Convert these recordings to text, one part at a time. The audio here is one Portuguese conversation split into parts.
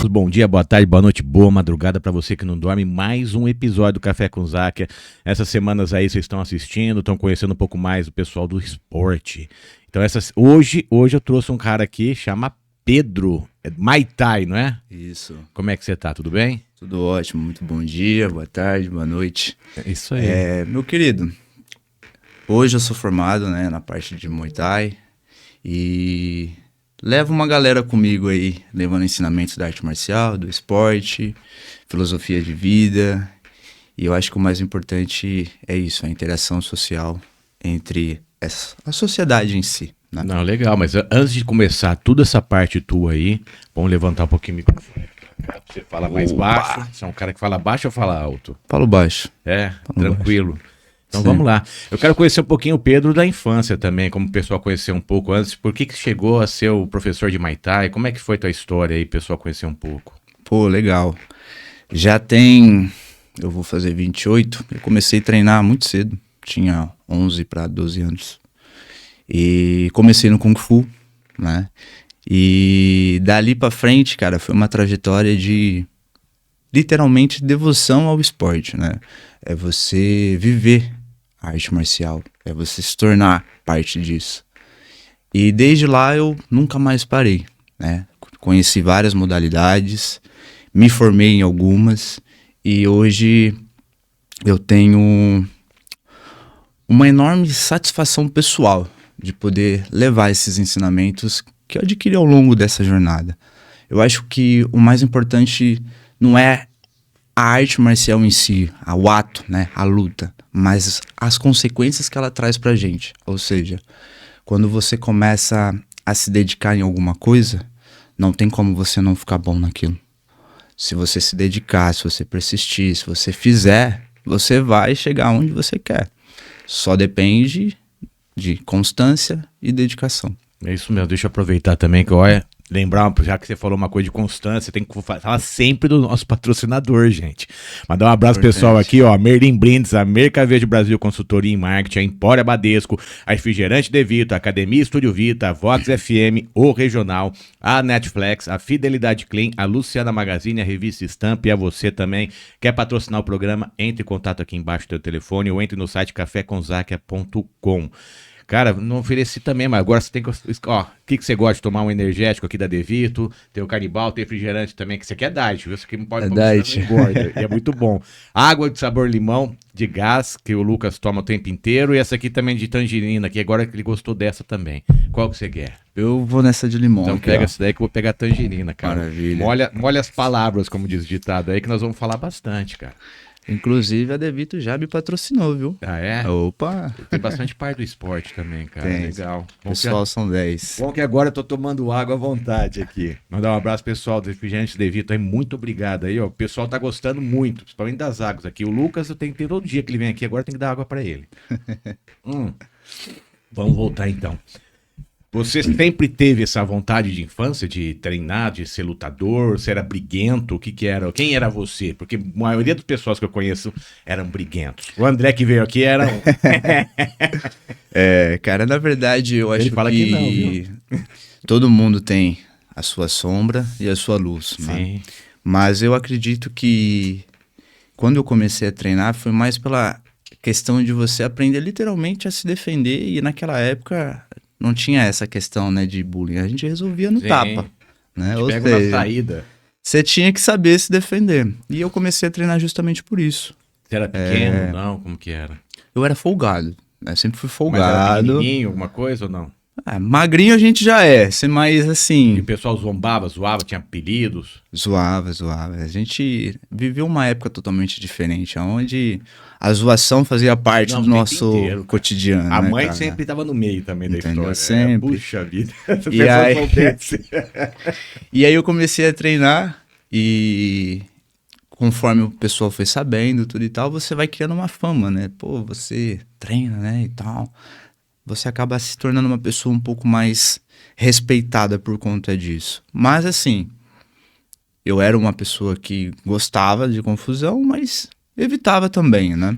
Bom dia, boa tarde, boa noite, boa madrugada para você que não dorme. Mais um episódio do Café com Záquia. Essas semanas aí vocês estão assistindo, estão conhecendo um pouco mais o pessoal do esporte. Então hoje eu trouxe um cara aqui, chama Pedro, é Muay Thai, não é? Isso. Como é que você tá? Tudo bem? Tudo ótimo, muito bom dia, boa tarde, boa noite. É isso aí. Meu querido, hoje eu sou formado, né, na parte de Muay Thai e levo uma galera comigo aí, levando ensinamentos da arte marcial, do esporte, filosofia de vida. E eu acho que o mais importante é isso, a interação social entre a sociedade em si, né? Não, legal, mas antes de começar toda essa parte tua aí, vamos levantar um pouquinho o microfone. Você fala mais baixo, você é um cara que fala baixo ou fala alto? Falo baixo. Tranquilo. Baixo. Então Sim. Vamos lá. Eu quero conhecer um pouquinho o Pedro da infância também, como o pessoal conheceu um pouco antes. Por que chegou a ser o professor de Muay Thai? Como é que foi tua história aí, o pessoal conhecer um pouco? Pô, legal. Eu vou fazer 28, eu comecei a treinar muito cedo, tinha 11 para 12 anos. E comecei no Kung Fu, né? E dali pra frente, cara, foi uma trajetória de literalmente devoção ao esporte, né? É você viver a arte marcial, é você se tornar parte disso. E desde lá eu nunca mais parei, né? Conheci várias modalidades, me formei em algumas e hoje eu tenho uma enorme satisfação pessoal de poder levar esses ensinamentos que eu adquiri ao longo dessa jornada. Eu acho que o mais importante não é a arte marcial em si, o ato, né, a luta, mas as consequências que ela traz pra gente. Ou seja, quando você começa a se dedicar em alguma coisa, não tem como você não ficar bom naquilo. Se você se dedicar, se você persistir, se você fizer, você vai chegar onde você quer. Só depende de constância e dedicação. É isso mesmo, deixa eu aproveitar também que olha, lembrar, já que você falou uma coisa de constância, tem que falar sempre do nosso patrocinador, gente. Mandar um abraço pessoal aqui, ó, Merlin Brindes, a Mercaverde Brasil Consultoria em Marketing, a Empória Badesco, a Refrigerante De Vito, a Academia Estúdio Vita, a Vox FM, o Regional, a Netflix, a Fidelidade Clean, a Luciana Magazine, a Revista Stamp e a você também. Quer patrocinar o programa? Entre em contato aqui embaixo do teu telefone ou entre no site caféconzaquia.com. Cara, não ofereci também, mas agora você tem que... Ó, o que você gosta de tomar? Um energético aqui da Devito, tem o Canibal, tem refrigerante também, que isso aqui é diet, viu? Isso aqui não pode comer, senão não engorda, e é muito bom. Água de sabor limão, de gás, que o Lucas toma o tempo inteiro, e essa aqui também de tangerina, que agora ele gostou dessa também. Qual que você quer? Eu vou nessa de limão. Então aqui, pega ó. essa daí que eu vou pegar tangerina, cara. Maravilha. Molha as palavras, como diz o ditado aí, que nós vamos falar bastante, cara. Inclusive a Devito já me patrocinou, viu? Ah, é? Opa! Tem bastante parte do esporte também, cara. Tem. Legal. Pessoal, são 10. Bom que agora eu tô tomando água à vontade aqui. Mandar um abraço pessoal do Refrigerante De Vito aí, muito obrigado aí, ó. O pessoal tá gostando muito, principalmente das águas aqui. O Lucas, eu tenho que ter todo dia que ele vem aqui, agora tem que dar água pra ele. Vamos voltar então. Você sempre teve essa vontade de infância de treinar, de ser lutador? Você era briguento? O que era? Quem era você? Porque a maioria das pessoas que eu conheço eram briguentos. O André que veio aqui era um. Cara, na verdade eu acho fala que não, viu? Todo mundo tem a sua sombra e a sua luz, né? Sim. Mas eu acredito que quando eu comecei a treinar foi mais pela questão de você aprender literalmente a se defender, e naquela época não tinha essa questão, né, de bullying. A gente resolvia no tapa, né? Ou Pega uma seja, saída. você tinha que saber se defender. E eu comecei a treinar justamente por isso. Você era pequeno? Não? Como que era? Eu era folgado, né? Sempre fui Mas era folgado. pequenininho, alguma coisa ou não? Magrinho a gente já é, mas E assim, o pessoal zoava, tinha apelidos? zoava. A gente viveu uma época totalmente diferente, onde a zoação fazia parte Não, do o tempo nosso inteiro, cara. cotidiano. A né, mãe cara? sempre tava no meio também da Entendeu? história. Sempre. Puxa vida. Se a E pessoa aí- soubesse. E aí eu comecei a treinar e conforme o pessoal foi sabendo tudo e tal, você vai criando uma fama, né? Pô, você treina, né, e tal. Você acaba se tornando uma pessoa um pouco mais respeitada por conta disso. Mas assim, eu era uma pessoa que gostava de confusão, mas evitava também, né?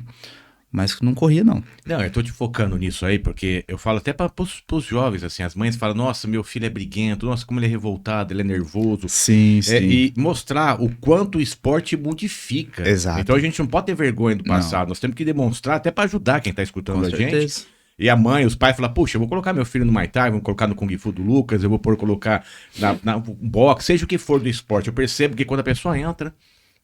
mas não corria não. Não, eu tô te focando nisso aí, porque eu falo até para pros jovens, assim, as mães falam, nossa, meu filho é briguento, nossa, como ele é revoltado, ele é nervoso. Sim, sim. E mostrar o quanto o esporte modifica. Então Exato. a gente não pode ter vergonha do Não, passado, nós temos que demonstrar até para ajudar quem tá escutando com a gente. certeza. E a mãe, os pais falam, puxa, eu vou colocar meu filho no Muay Thai, vou colocar no Kung Fu do Lucas, eu vou colocar na boxe, seja o que for do esporte. Eu percebo que quando a pessoa entra,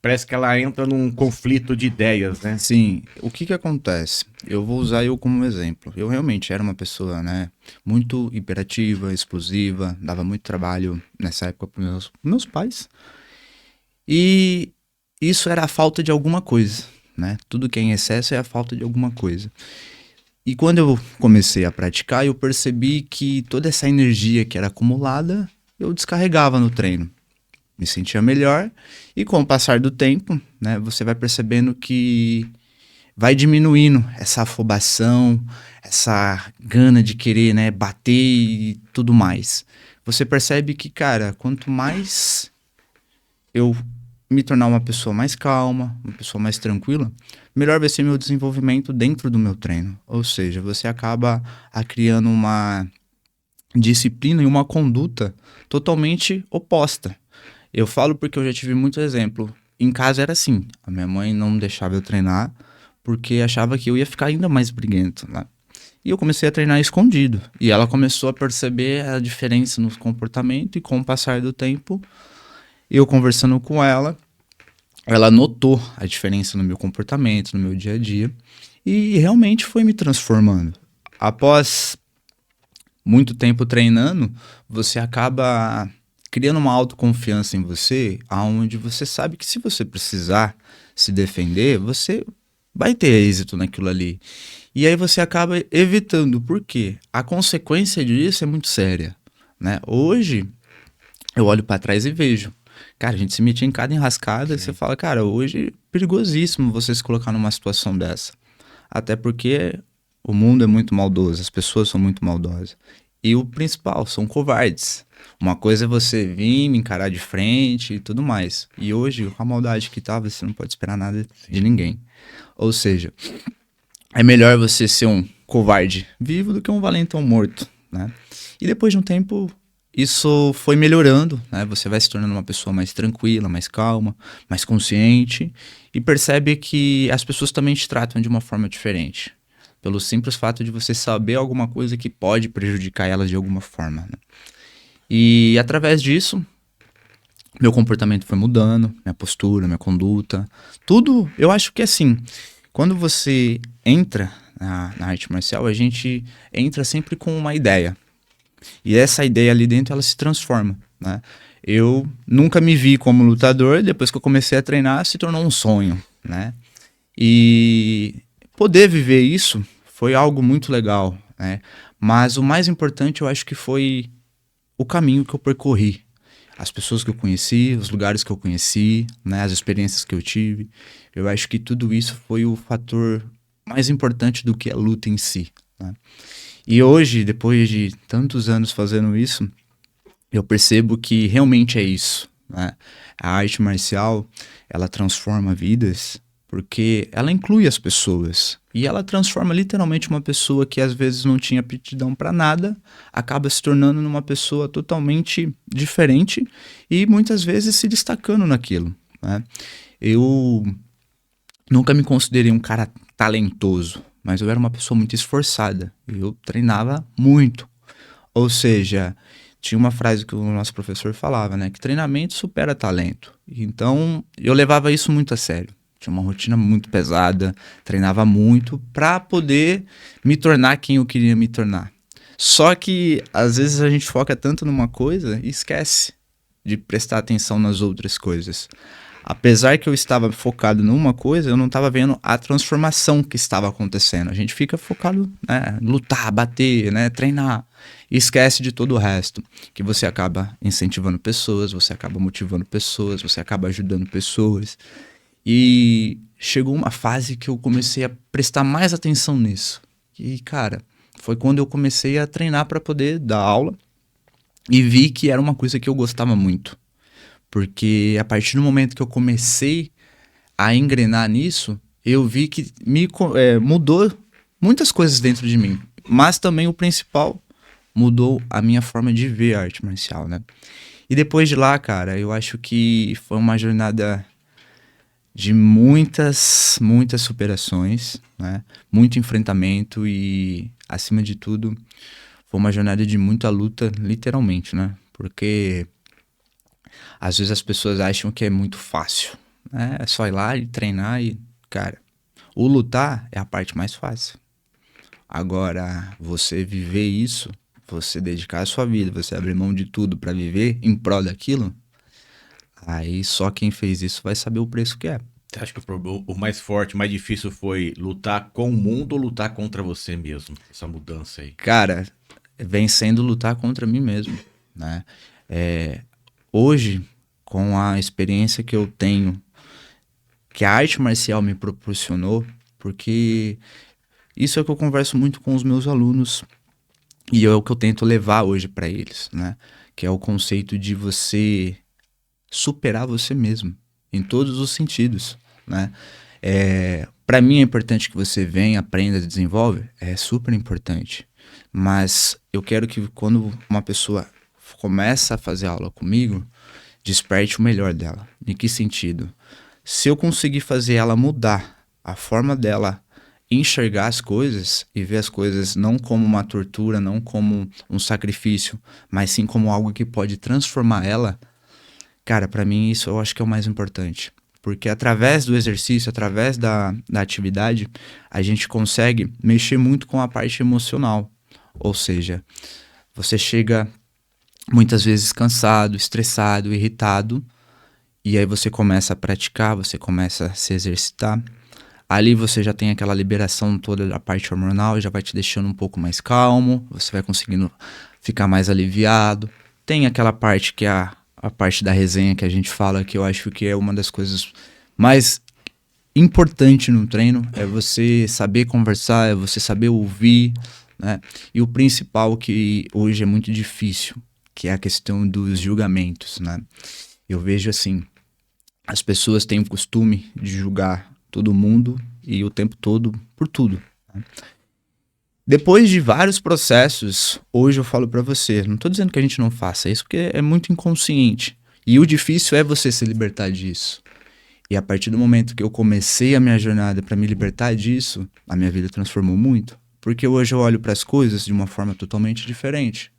parece que ela entra num conflito de ideias, né? Sim, o que que acontece? Eu vou usar eu como exemplo. Eu realmente era uma pessoa, né, muito hiperativa, explosiva, dava muito trabalho nessa época para meus pais. E isso era a falta de alguma coisa, né? Tudo que é em excesso é a falta de alguma coisa. E quando eu comecei a praticar, eu percebi que toda essa energia que era acumulada, eu descarregava no treino. Me sentia melhor e com o passar do tempo, né, você vai percebendo que vai diminuindo essa afobação, essa gana de querer, né, bater e tudo mais. Você percebe que, cara, quanto mais eu me tornar uma pessoa mais calma, uma pessoa mais tranquila, melhor vai ser meu desenvolvimento dentro do meu treino. Ou seja, você acaba criando uma disciplina e uma conduta totalmente oposta. Eu falo porque eu já tive muito exemplo. Em casa era assim, a minha mãe não deixava eu treinar porque achava que eu ia ficar ainda mais briguento, né? E eu comecei a treinar escondido. E ela começou a perceber a diferença no comportamento e com o passar do tempo, eu conversando com ela, ela notou a diferença no meu comportamento, no meu dia a dia, e realmente foi me transformando. Após muito tempo treinando, você acaba criando uma autoconfiança em você, aonde você sabe que se você precisar se defender, você vai ter êxito naquilo ali. E aí você acaba evitando, porque a consequência disso é muito séria, né? Hoje, eu olho para trás e vejo. Cara, a gente se metia em cada enrascada e você fala, cara, hoje é perigosíssimo você se colocar numa situação dessa. Até porque o mundo é muito maldoso, as pessoas são muito maldosas. E o principal, são covardes. Uma coisa é você vir, me encarar de frente e tudo mais. E hoje, com a maldade que tá, você não pode esperar nada de ninguém. Ou seja, é melhor você ser um covarde vivo do que um valentão morto, né? E depois de um tempo, isso foi melhorando, né? Você vai se tornando uma pessoa mais tranquila, mais calma, mais consciente e percebe que as pessoas também te tratam de uma forma diferente. Pelo simples fato de você saber alguma coisa que pode prejudicar elas de alguma forma, né? E através disso, meu comportamento foi mudando, minha postura, minha conduta, tudo. Eu acho que assim, quando você entra na arte marcial, a gente entra sempre com uma ideia. E essa ideia ali dentro, ela se transforma, né? Eu nunca me vi como lutador, depois que eu comecei a treinar, se tornou um sonho, né? E poder viver isso foi algo muito legal, né? Mas o mais importante, eu acho que foi o caminho que eu percorri. As pessoas que eu conheci, os lugares que eu conheci, né? As experiências que eu tive. Eu acho que tudo isso foi o fator mais importante do que a luta em si, né? E hoje, depois de tantos anos fazendo isso, eu percebo que realmente é isso, né? A arte marcial, ela transforma vidas porque ela inclui as pessoas. E ela transforma literalmente uma pessoa que às vezes não tinha aptidão para nada, acaba se tornando uma pessoa totalmente diferente e muitas vezes se destacando naquilo, né? Eu nunca me considerei um cara talentoso, mas eu era uma pessoa muito esforçada. Eu treinava muito. Ou seja, tinha uma frase que o nosso professor falava, né? Que treinamento supera talento. Então, eu levava isso muito a sério. Tinha uma rotina muito pesada, treinava muito para poder me tornar quem eu queria me tornar. Só que, às vezes, a gente foca tanto numa coisa e esquece de prestar atenção nas outras coisas. Apesar que eu estava focado numa coisa, eu não estava vendo a transformação que estava acontecendo. A gente fica focado, né, em lutar, bater, né, treinar. E esquece de todo o resto. Que você acaba incentivando pessoas, você acaba motivando pessoas, você acaba ajudando pessoas. E chegou uma fase que eu comecei a prestar mais atenção nisso. E, cara, foi quando eu comecei a treinar para poder dar aula. E vi que era uma coisa que eu gostava muito. Porque a partir do momento que eu comecei a engrenar nisso, eu vi que mudou muitas coisas dentro de mim. Mas também o principal, mudou a minha forma de ver a arte marcial, né? E depois de lá, cara, eu acho que foi uma jornada de muitas superações, né? Muito enfrentamento e, acima de tudo, foi uma jornada de muita luta, literalmente, né? Porque às vezes as pessoas acham que é muito fácil, né? É só ir lá e treinar e, cara, o lutar é a parte mais fácil. Agora, você viver isso, você dedicar a sua vida, você abrir mão de tudo pra viver em prol daquilo, aí só quem fez isso vai saber o preço que é. Você acha que o mais forte, o mais difícil foi lutar com o mundo ou lutar contra você mesmo? Essa mudança aí. Cara, vem sendo lutar contra mim mesmo, né? Hoje, com a experiência que eu tenho, que a arte marcial me proporcionou, porque isso é o que eu converso muito com os meus alunos e é o que eu tento levar hoje para eles, né? Que é o conceito de você superar você mesmo, em todos os sentidos, né? Para mim é importante que você venha, aprenda, desenvolve, é super importante. Mas eu quero que quando uma pessoa começa a fazer aula comigo, desperte o melhor dela. Em que sentido? Se eu conseguir fazer ela mudar a forma dela enxergar as coisas e ver as coisas não como uma tortura, não como um sacrifício, mas sim como algo que pode transformar ela, cara, pra mim isso eu acho que é o mais importante. Porque através do exercício, através da atividade, a gente consegue mexer muito com a parte emocional. Ou seja, você chega muitas vezes cansado, estressado, irritado, e aí você começa a praticar, você começa a se exercitar. Ali você já tem aquela liberação toda da parte hormonal e já vai te deixando um pouco mais calmo, você vai conseguindo ficar mais aliviado. Tem aquela parte que é a parte da resenha que a gente fala, que eu acho que é uma das coisas mais importantes no treino, é você saber conversar, é você saber ouvir, né? E o principal que hoje é muito difícil, que é a questão dos julgamentos, né? Eu vejo assim, as pessoas têm o costume de julgar todo mundo e o tempo todo por tudo, né? Depois de vários processos, hoje eu falo pra você, não tô dizendo que a gente não faça isso, porque é muito inconsciente. E o difícil é você se libertar disso. E a partir do momento que eu comecei a minha jornada pra me libertar disso, a minha vida transformou muito. Porque hoje eu olho pras coisas de uma forma totalmente diferente.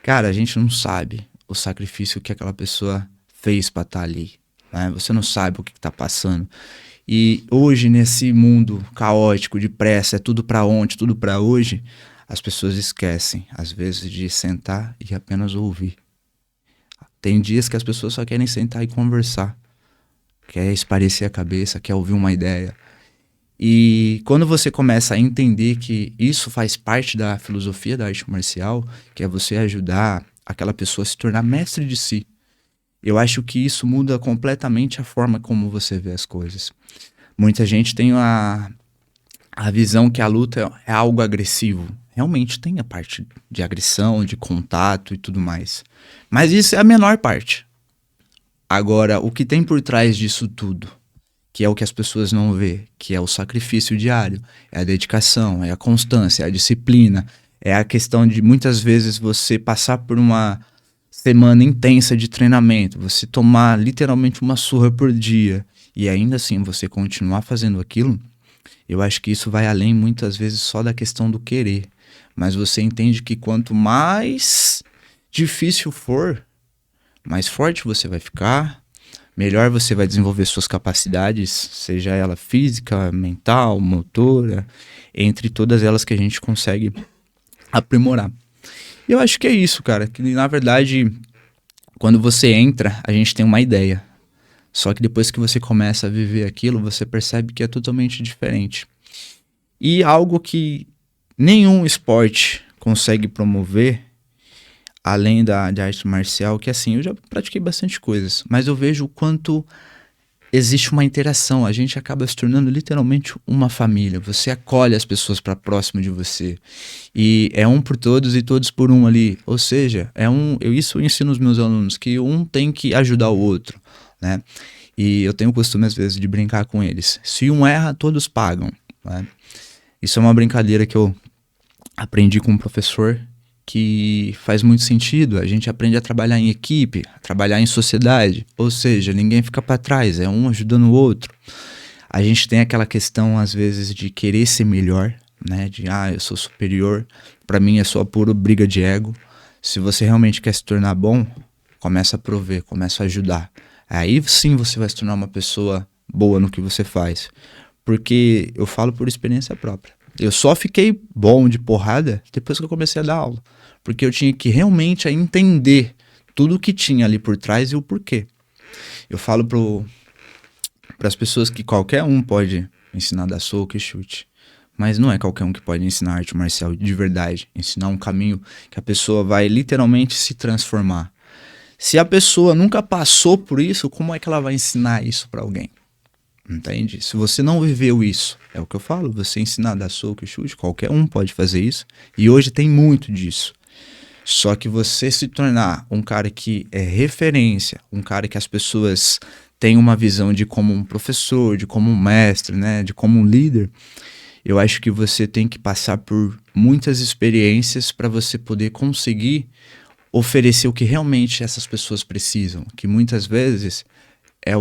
Cara, a gente não sabe o sacrifício que aquela pessoa fez pra estar ali, né? Você não sabe o que tá passando. E hoje, nesse mundo caótico, de pressa, é tudo pra ontem, tudo pra hoje, as pessoas esquecem, às vezes, de sentar e apenas ouvir. Tem dias que as pessoas só querem sentar e conversar. Quer espairecer a cabeça, quer ouvir uma ideia. E quando você começa a entender que isso faz parte da filosofia da arte marcial, que é você ajudar aquela pessoa a se tornar mestre de si, eu acho que isso muda completamente a forma como você vê as coisas. Muita gente tem a visão que a luta é algo agressivo. Realmente tem a parte de agressão, de contato e tudo mais. Mas isso é a menor parte. Agora, o que tem por trás disso tudo, que é o que as pessoas não vê, que é o sacrifício diário, é a dedicação, é a constância, é a disciplina, é a questão de muitas vezes você passar por uma semana intensa de treinamento, você tomar literalmente uma surra por dia e ainda assim você continuar fazendo aquilo, eu acho que isso vai além muitas vezes só da questão do querer, mas você entende que quanto mais difícil for, mais forte você vai ficar, melhor você vai desenvolver suas capacidades, seja ela física, mental, motora, entre todas elas que a gente consegue aprimorar. E eu acho que é isso, cara, que na verdade, quando você entra, a gente tem uma ideia. Só que depois que você começa a viver aquilo, você percebe que é totalmente diferente. E algo que nenhum esporte consegue promover, além da arte marcial, que assim, eu já pratiquei bastante coisas, mas eu vejo o quanto existe uma interação, a gente acaba se tornando literalmente uma família, você acolhe as pessoas para próximo de você, e é um por todos e todos por um ali, ou seja, isso eu ensino aos meus alunos, que um tem que ajudar o outro, né? E eu tenho o costume, às vezes, de brincar com eles. Se um erra, todos pagam, né? Isso é uma brincadeira que eu aprendi com um professor que faz muito sentido. A gente aprende a trabalhar em equipe, a trabalhar em sociedade. Ou seja, ninguém fica para trás, é um ajudando o outro. A gente tem aquela questão, às vezes, de querer ser melhor, né? De, eu sou superior. Para mim é só pura briga de ego. Se você realmente quer se tornar bom, começa a prover, começa a ajudar. Aí sim você vai se tornar uma pessoa boa no que você faz. Porque eu falo por experiência própria. Eu só fiquei bom de porrada depois que eu comecei a dar aula. Porque eu tinha que realmente entender tudo o que tinha ali por trás e o porquê. Eu falo para as pessoas que qualquer um pode ensinar a dar soco e chute. Mas não é qualquer um que pode ensinar arte marcial de verdade. Ensinar um caminho que a pessoa vai literalmente se transformar. Se a pessoa nunca passou por isso, como é que ela vai ensinar isso para alguém? Entende? Se você não viveu isso, é o que eu falo, você ensinar a dar soco e chute, qualquer um pode fazer isso. E hoje tem muito disso. Só que você se tornar um cara que é referência, um cara que as pessoas têm uma visão de como um professor, de como um mestre, né, de como um líder, eu acho que você tem que passar por muitas experiências para você poder conseguir oferecer o que realmente essas pessoas precisam, que muitas vezes é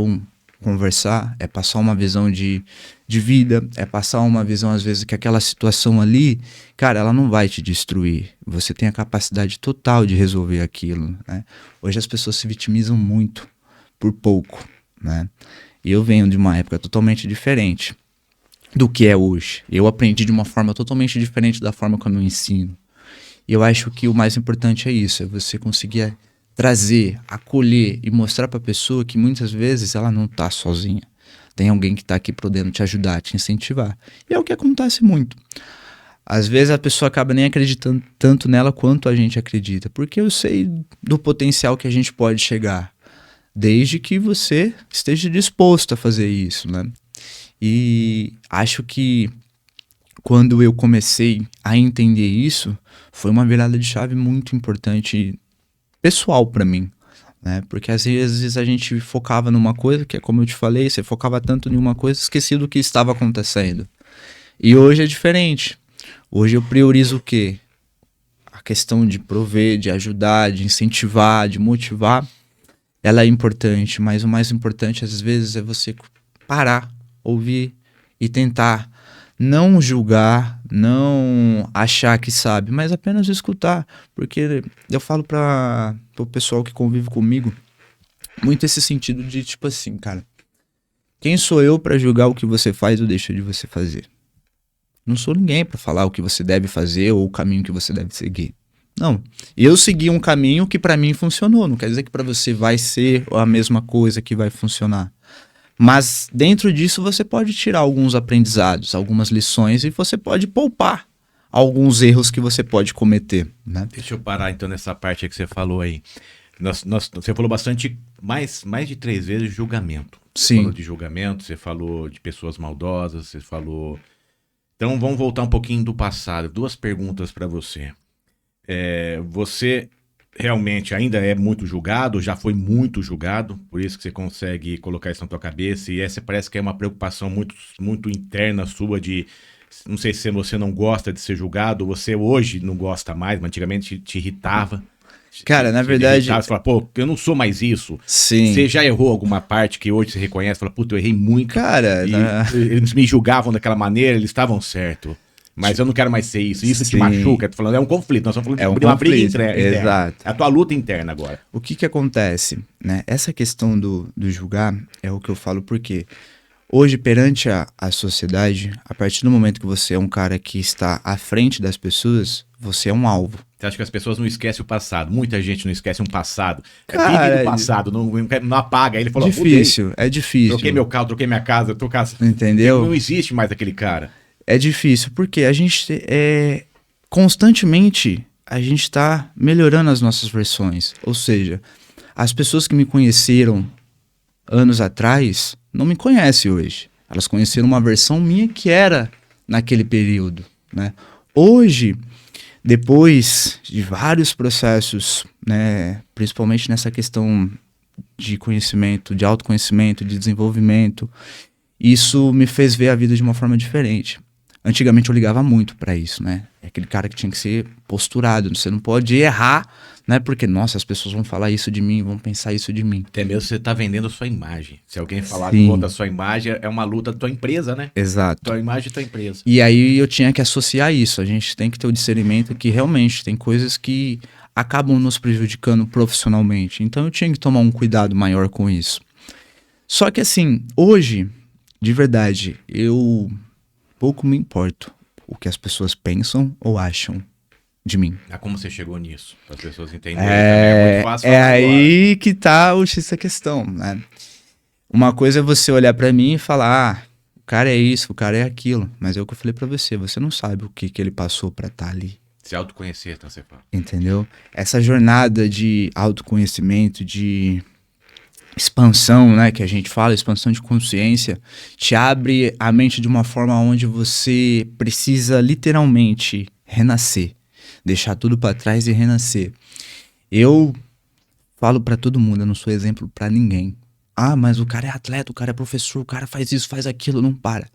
conversar, é passar uma visão de vida, é passar uma visão, às vezes, que aquela situação ali, cara, ela não vai te destruir. Você tem a capacidade total de resolver aquilo, né? Hoje as pessoas se vitimizam muito por pouco, né? E eu venho de uma época totalmente diferente do que é hoje. Eu aprendi de uma forma totalmente diferente da forma como eu ensino. E eu acho que o mais importante é isso, é você conseguir trazer, acolher e mostrar para a pessoa que muitas vezes ela não está sozinha. Tem alguém que está aqui podendo te ajudar, te incentivar. E é o que acontece muito. Às vezes a pessoa acaba nem acreditando tanto nela quanto a gente acredita, porque eu sei do potencial que a gente pode chegar, desde que você esteja disposto a fazer isso, né? E acho que quando eu comecei a entender isso, foi uma virada de chave muito importante pessoal para mim, né? Porque às vezes a gente focava numa coisa, que é como eu te falei, você focava tanto em uma coisa, esquecia do que estava acontecendo. E hoje é diferente. Hoje eu priorizo o quê? A questão de prover, de ajudar, de incentivar, de motivar, ela é importante, mas o mais importante às vezes é você parar, ouvir e tentar não julgar, não achar que sabe, mas apenas escutar. Porque eu falo para o pessoal que convive comigo muito esse sentido de tipo assim, cara, quem sou eu para julgar o que você faz ou deixa de você fazer? Não sou ninguém para falar o que você deve fazer ou o caminho que você deve seguir. Não, eu segui um caminho que para mim funcionou, não quer dizer que para você vai ser a mesma coisa que vai funcionar. Mas dentro disso você pode tirar alguns aprendizados, algumas lições e você pode poupar alguns erros que você pode cometer, né? Deixa eu parar então nessa parte aí que você falou aí. Você falou bastante, mais de 3 vezes julgamento. Você Sim. falou de julgamento, você falou de pessoas maldosas, você falou... Então vamos voltar um pouquinho do passado. 2 perguntas para você. Você realmente ainda é muito julgado, já foi muito julgado, por isso que você consegue colocar isso na tua cabeça, e essa parece que é uma preocupação muito, muito interna sua de, não sei se você não gosta de ser julgado, você hoje não gosta mais, mas antigamente te irritava. Cara, na verdade... Você fala, pô, eu não sou mais isso. Sim. Você já errou alguma parte que hoje você reconhece, fala, puta, eu errei muito. Cara... Eles me julgavam daquela maneira, eles estavam certos. Mas eu não quero mais ser isso. Isso te machuca. Tô falando, é um conflito. Nós estamos falando de uma briga interna. Exato. É a tua luta interna agora. O que acontece, né? Essa questão do julgar é o que eu falo porque hoje, perante a sociedade, a partir do momento que você é um cara que está à frente das pessoas, você é um alvo. Você acha que as pessoas não esquecem o passado? Muita gente não esquece um passado. Cara, vive do passado, não apaga. Aí ele falou, difícil, é difícil. Troquei meu carro, troquei minha casa, tô casado. Entendeu? Não existe mais aquele cara. É difícil, porque a gente constantemente a gente está melhorando as nossas versões. Ou seja, as pessoas que me conheceram anos atrás não me conhecem hoje. Elas conheceram uma versão minha que era naquele período, né? Hoje, depois de vários processos, né, principalmente nessa questão de conhecimento, de autoconhecimento, de desenvolvimento, isso me fez ver a vida de uma forma diferente. Antigamente eu ligava muito pra isso, né? É aquele cara que tinha que ser posturado, você não pode errar, né? Porque, nossa, as pessoas vão falar isso de mim, vão pensar isso de mim. Até mesmo você tá vendendo a sua imagem. Se alguém falar Sim. contra a sua imagem, é uma luta da tua empresa, né? Exato. Tua imagem e tua empresa. E aí eu tinha que associar isso, a gente tem que ter o discernimento que realmente tem coisas que acabam nos prejudicando profissionalmente. Então eu tinha que tomar um cuidado maior com isso. Só que assim, hoje, de verdade, eu pouco me importo o que as pessoas pensam ou acham de mim. Ah, como você chegou nisso? Para as pessoas entenderem também. É muito fácil É falar aí agora. que tá o X da questão, né? Uma coisa é você olhar pra mim e falar, ah, o cara é isso, o cara é aquilo. Mas é o que eu falei pra você, você não sabe o que ele passou pra estar ali. Se autoconhecer, então você fala. Entendeu? Essa jornada de autoconhecimento, de expansão, né, que a gente fala, expansão de consciência, te abre a mente de uma forma onde você precisa literalmente renascer, deixar tudo pra trás e renascer. Eu falo pra todo mundo, eu não sou exemplo pra ninguém. Ah, mas o cara é atleta, o cara é professor, o cara faz isso, faz aquilo, não para.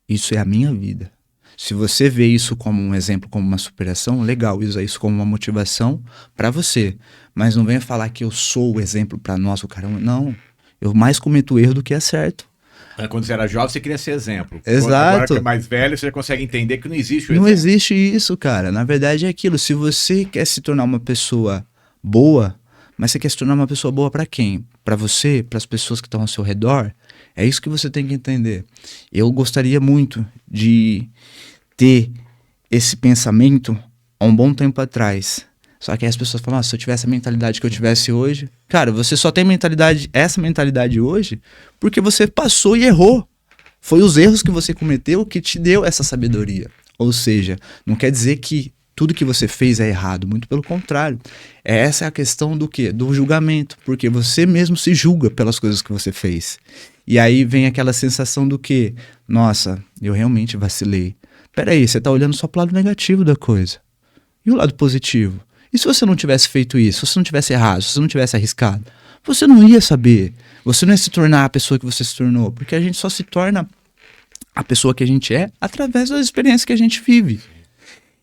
Isso é a minha vida. Se você vê isso como um exemplo, como uma superação, legal, usa isso como uma motivação pra você. Mas não venha falar que eu sou o exemplo pra nós, o cara. Não, eu mais cometo erro do que acerto. Quando você era jovem, você queria ser exemplo. Exato. Agora que é mais velho, você já consegue entender que não existe o Não exemplo. existe isso, cara. Na verdade é aquilo. Se você quer se tornar uma pessoa boa, mas você quer se tornar uma pessoa boa pra quem? Pra você, pras pessoas que estão ao seu redor? É isso que você tem que entender. Eu gostaria muito de ter esse pensamento há um bom tempo atrás. Só que aí as pessoas falam, se eu tivesse a mentalidade que eu tivesse hoje... Cara, você só tem essa mentalidade hoje porque você passou e errou. Foi os erros que você cometeu que te deu essa sabedoria. Ou seja, não quer dizer que tudo que você fez é errado, muito pelo contrário. Essa é a questão do quê? Do julgamento, porque você mesmo se julga pelas coisas que você fez. E aí vem aquela sensação do quê? Nossa, eu realmente vacilei. Peraí, você tá olhando só pro lado negativo da coisa. E o lado positivo? E se você não tivesse feito isso, se você não tivesse errado, se você não tivesse arriscado? Você não ia saber. Você não ia se tornar a pessoa que você se tornou. Porque a gente só se torna a pessoa que a gente é através das experiências que a gente vive.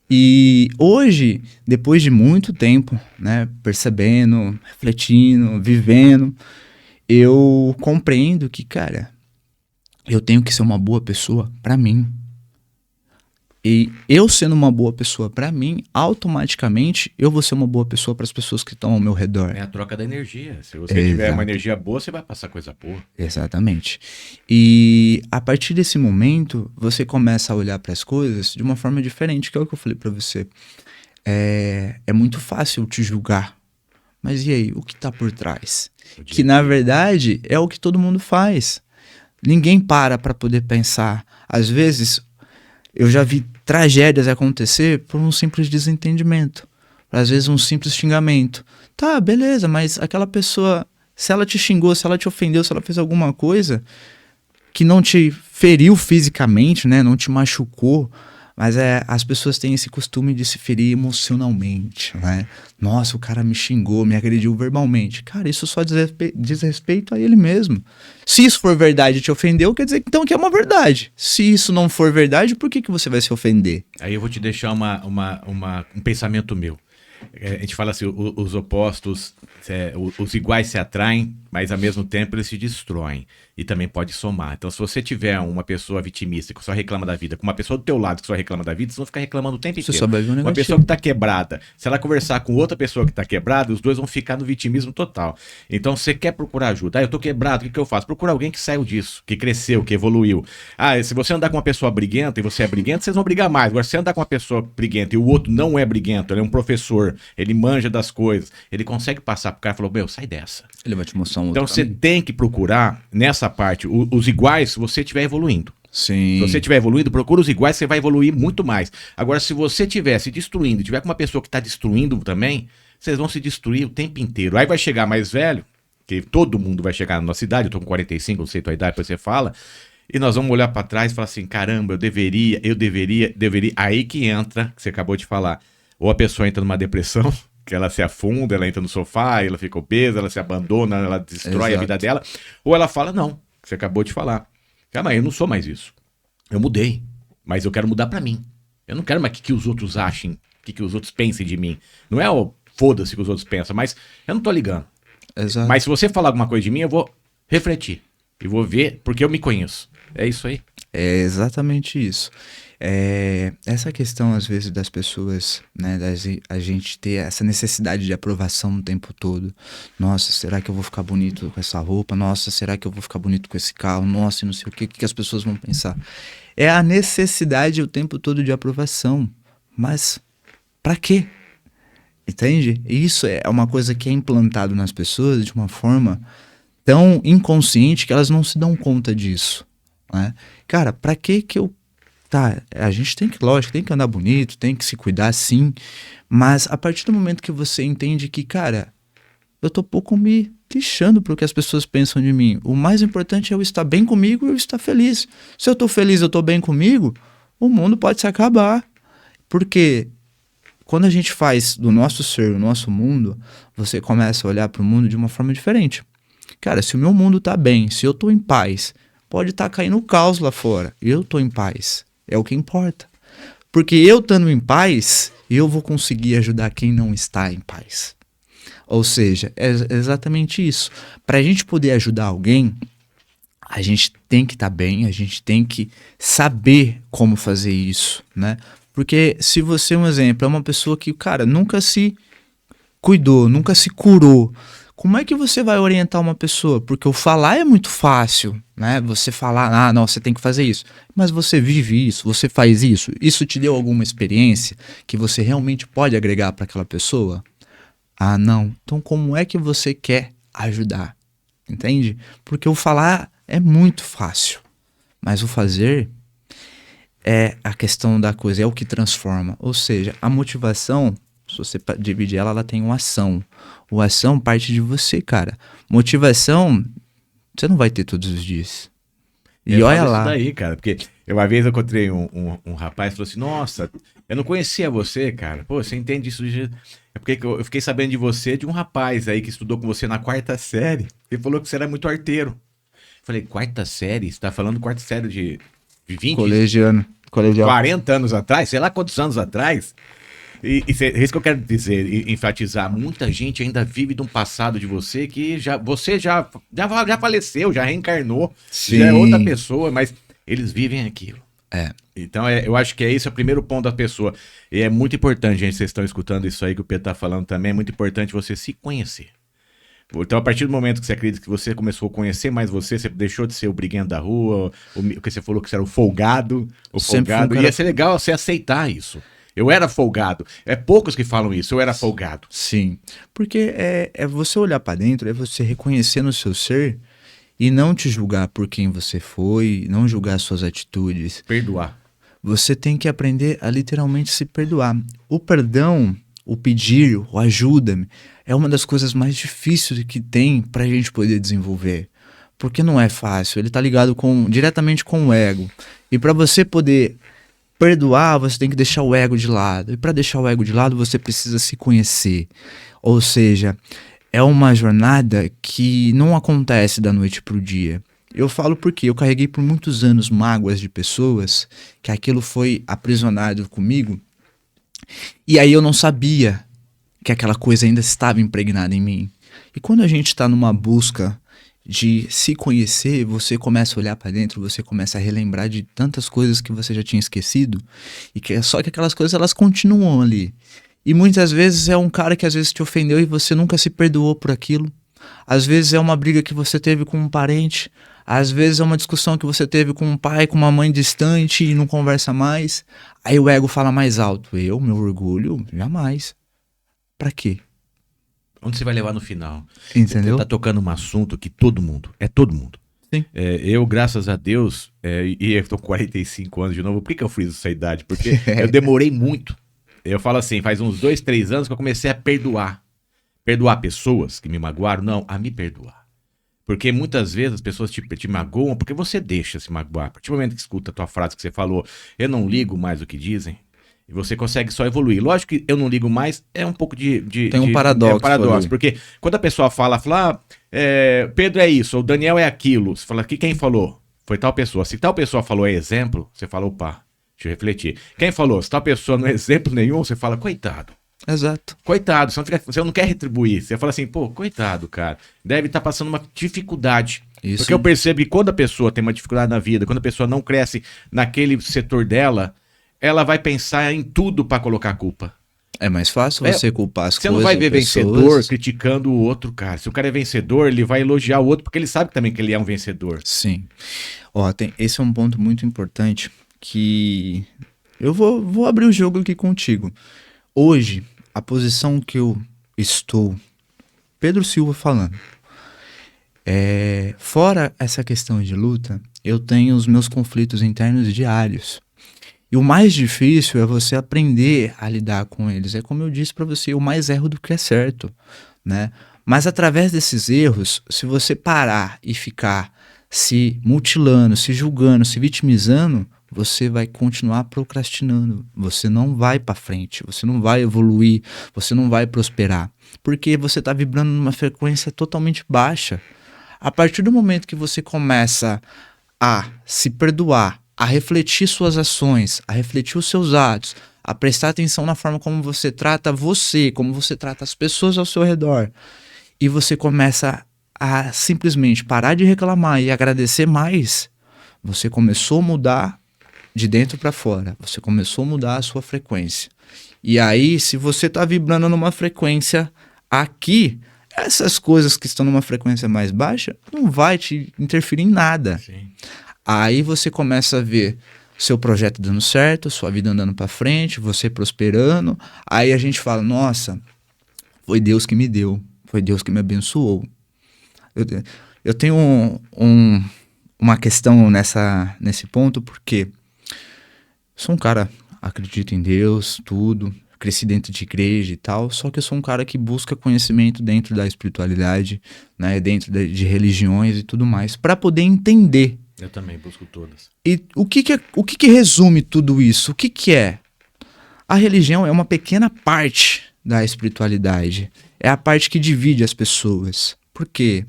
E hoje, depois de muito tempo, né, percebendo, refletindo, vivendo, eu compreendo que, cara, eu tenho que ser uma boa pessoa pra mim. E eu sendo uma boa pessoa pra mim, automaticamente eu vou ser uma boa pessoa pras pessoas que estão ao meu redor. É a troca da energia. Se você tiver uma energia boa, você vai passar coisa boa. Exatamente. E a partir desse momento, você começa a olhar para as coisas de uma forma diferente, que é o que eu falei para você. É muito fácil te julgar. Mas e aí, o que tá por trás? Que na verdade é o que todo mundo faz. Ninguém para poder pensar. Às vezes, eu já vi tragédias acontecer por um simples desentendimento. Às vezes um simples xingamento. Tá, beleza, mas aquela pessoa, se ela te xingou, se ela te ofendeu, se ela fez alguma coisa que não te feriu fisicamente, né, não te machucou, mas as pessoas têm esse costume de se ferir emocionalmente, né? Nossa, o cara me xingou, me agrediu verbalmente. Cara, isso só diz respeito a ele mesmo. Se isso for verdade e te ofendeu, quer dizer então que é uma verdade. Se isso não for verdade, por que você vai se ofender? Aí eu vou te deixar um pensamento meu. A gente fala assim, os opostos, os iguais se atraem, mas ao mesmo tempo eles se destroem. E também pode somar. Então se você tiver uma pessoa vitimista que só reclama da vida, com uma pessoa do teu lado que só reclama da vida, vocês vão ficar reclamando o tempo inteiro. Só vai ver um uma pessoa que tá quebrada, se ela conversar com outra pessoa que tá quebrada, os dois vão ficar no vitimismo total. Então você quer procurar ajuda. Eu tô quebrado, o que eu faço? Procura alguém que saiu disso, que cresceu, que evoluiu. Se você andar com uma pessoa briguenta e você é briguento, vocês vão brigar mais. Agora se você andar com uma pessoa briguenta e o outro não é briguento, ele é um professor, ele manja das coisas, ele consegue passar pro cara e falar, meu, sai dessa. Ele vai te mostrar um outro Então você caminho. tem que procurar, nessa parte, os iguais se você estiver evoluindo. Sim. Se você estiver evoluindo, procura os iguais, você vai evoluir muito mais. Agora, se você estiver se destruindo, tiver com uma pessoa que está destruindo também, vocês vão se destruir o tempo inteiro. Aí vai chegar mais velho, que todo mundo vai chegar na nossa idade, eu tô com 45, não sei a tua idade, depois você fala, e nós vamos olhar para trás e falar assim, caramba, eu deveria. Aí que entra, que você acabou de falar, ou a pessoa entra numa depressão, que ela se afunda, ela entra no sofá, ela fica obesa, ela se abandona, ela destrói a vida dela. Ou ela fala, não, você acabou de falar. Calma aí, eu não sou mais isso. Eu mudei, mas eu quero mudar pra mim. Eu não quero mais que os outros achem, que os outros pensem de mim. Não é o foda-se que os outros pensam, mas eu não tô ligando. Exato. Mas se você falar alguma coisa de mim, eu vou refletir. E vou ver, porque eu me conheço. É isso aí. É exatamente isso. Essa questão, às vezes, das pessoas, né, a gente ter essa necessidade de aprovação o tempo todo. Nossa, será que eu vou ficar bonito com essa roupa? Nossa, será que eu vou ficar bonito com esse carro? Nossa, e não sei o que as pessoas vão pensar. É a necessidade o tempo todo de aprovação. Mas pra quê? Entende? Isso é uma coisa que é implantado nas pessoas de uma forma tão inconsciente que elas não se dão conta disso, né? Cara, pra que eu... Tá, a gente tem que, lógico, tem que andar bonito, tem que se cuidar, sim, mas a partir do momento que você entende que, cara, eu tô pouco me lixando pro que as pessoas pensam de mim. O mais importante é eu estar bem comigo e eu estar feliz. Se eu tô feliz, eu tô bem comigo, o mundo pode se acabar. Porque quando a gente faz do nosso ser o nosso mundo, você começa a olhar pro mundo de uma forma diferente. Cara, se o meu mundo tá bem, se eu tô em paz, pode estar caindo o caos lá fora. Eu tô em paz. É o que importa. Porque eu estando em paz, eu vou conseguir ajudar quem não está em paz. Ou seja, é exatamente isso. Para a gente poder ajudar alguém, a gente tem que estar bem, a gente tem que saber como fazer isso, né? Porque se você, um exemplo, é uma pessoa que, cara, nunca se cuidou, nunca se curou, como é que você vai orientar uma pessoa? Porque o falar é muito fácil, né? Você falar, ah, não, você tem que fazer isso. Mas você vive isso, você faz isso. Isso te deu alguma experiência que você realmente pode agregar para aquela pessoa? Ah, não. Então como é que você quer ajudar? Entende? Porque o falar é muito fácil. Mas o fazer é a questão da coisa, é o que transforma. Ou seja, a motivação... Se você dividir ela, ela tem uma ação. O ação parte de você, cara. Motivação, você não vai ter todos os dias. E olha lá. Isso daí, cara, porque uma vez eu encontrei um rapaz e falou assim, nossa, eu não conhecia você, cara. Pô, você entende isso? É porque eu fiquei sabendo de você, de um rapaz aí que estudou com você na 4ª série. Ele falou que você era muito arteiro. Eu falei, 4ª série? Você tá falando 4ª série de 20? Colegial. 40 anos atrás? Sei lá quantos anos atrás? E é isso que eu quero dizer, enfatizar. Muita gente ainda vive de um passado de você que você já faleceu, já reencarnou, Sim. Já é outra pessoa, mas eles vivem aquilo. É. Então eu acho que esse é o primeiro ponto da pessoa. E é muito importante, gente, vocês estão escutando isso aí que o Pedro tá falando também, é muito importante você se conhecer. Então, a partir do momento que você acredita que você começou a conhecer mais você deixou de ser o briguento da rua, o que você falou que você era o folgado, e ia ser legal você aceitar isso. Eu era folgado. É poucos que falam isso. Eu era folgado. Sim. Porque é você olhar pra dentro, é você reconhecer no seu ser e não te julgar por quem você foi, não julgar suas atitudes. Perdoar. Você tem que aprender a literalmente se perdoar. O perdão, o pedir, o ajuda-me, é uma das coisas mais difíceis que tem pra gente poder desenvolver. Porque não é fácil. Ele tá ligado diretamente com o ego. E pra você poder... perdoar, você tem que deixar o ego de lado. E para deixar o ego de lado, você precisa se conhecer. Ou seja, é uma jornada que não acontece da noite para o dia. Eu falo porque eu carreguei por muitos anos mágoas de pessoas, que aquilo foi aprisionado comigo, e aí eu não sabia que aquela coisa ainda estava impregnada em mim. E quando a gente está numa busca de se conhecer, você começa a olhar para dentro, você começa a relembrar de tantas coisas que você já tinha esquecido, e só que aquelas coisas elas continuam ali. E muitas vezes é um cara que às vezes te ofendeu e você nunca se perdoou por aquilo. Às vezes é uma briga que você teve com um parente, às vezes é uma discussão que você teve com um pai, com uma mãe distante e não conversa mais. Aí o ego fala mais alto. Meu orgulho, jamais. Pra quê? Onde você vai levar no final? Entendeu? Você tá tocando um assunto que todo mundo. Sim. Eu, graças a Deus, e eu tô com 45 anos de novo, por que eu friso essa idade? Porque eu demorei muito. Eu falo assim, faz uns 2, 3 anos que eu comecei a perdoar. Perdoar pessoas que me magoaram? Não, a me perdoar. Porque muitas vezes as pessoas te magoam porque você deixa se magoar. A partir do momento que escuta a tua frase que você falou, eu não ligo mais o que dizem, E você consegue só evoluir. Lógico que eu não ligo mais, é um pouco Tem um paradoxo. É um paradoxo, porque quando a pessoa fala, Pedro é isso, ou Daniel é aquilo, você fala, quem falou? Foi tal pessoa. Se tal pessoa falou exemplo, você fala, opa, deixa eu refletir. Quem falou? Se tal pessoa não é exemplo nenhum, você fala, coitado. Exato. Coitado, você não quer retribuir. Você fala assim, pô, coitado, cara. Deve estar passando uma dificuldade. Isso. Porque eu percebo que quando a pessoa tem uma dificuldade na vida, quando a pessoa não cresce naquele setor dela, ela vai pensar em tudo pra colocar a culpa. É mais fácil você culpar as coisas. Você não vai ver vencedor criticando o outro, cara. Se o cara é vencedor, ele vai elogiar o outro porque ele sabe também que ele é um vencedor. Sim. Esse é um ponto muito importante que eu vou abrir o jogo aqui contigo. Hoje, a posição que eu estou, Pedro Silva falando, fora essa questão de luta, eu tenho os meus conflitos internos diários. E o mais difícil é você aprender a lidar com eles. É como eu disse para você, eu mais erro do que é certo, né? Mas através desses erros, se você parar e ficar se mutilando, se julgando, se vitimizando, você vai continuar procrastinando. Você não vai para frente, você não vai evoluir, você não vai prosperar. Porque você está vibrando numa frequência totalmente baixa. A partir do momento que você começa a se perdoar, a refletir suas ações, a refletir os seus atos, a prestar atenção na forma como você trata você, como você trata as pessoas ao seu redor, e você começa a simplesmente parar de reclamar e agradecer mais, você começou a mudar de dentro para fora, você começou a mudar a sua frequência. E aí, se você está vibrando numa frequência aqui, essas coisas que estão numa frequência mais baixa não vai te interferir em nada. Sim. Aí você começa a ver seu projeto dando certo, sua vida andando para frente, você prosperando. Aí a gente fala, nossa, foi Deus que me deu, foi Deus que me abençoou. Eu tenho uma questão nesse ponto, porque sou um cara, acredito em Deus, tudo, cresci dentro de igreja e tal, só que eu sou um cara que busca conhecimento dentro da espiritualidade, né, dentro de religiões e tudo mais, para poder entender. Eu também busco todas. E o que resume tudo isso? O que é? A religião é uma pequena parte da espiritualidade. É a parte que divide as pessoas. Por quê?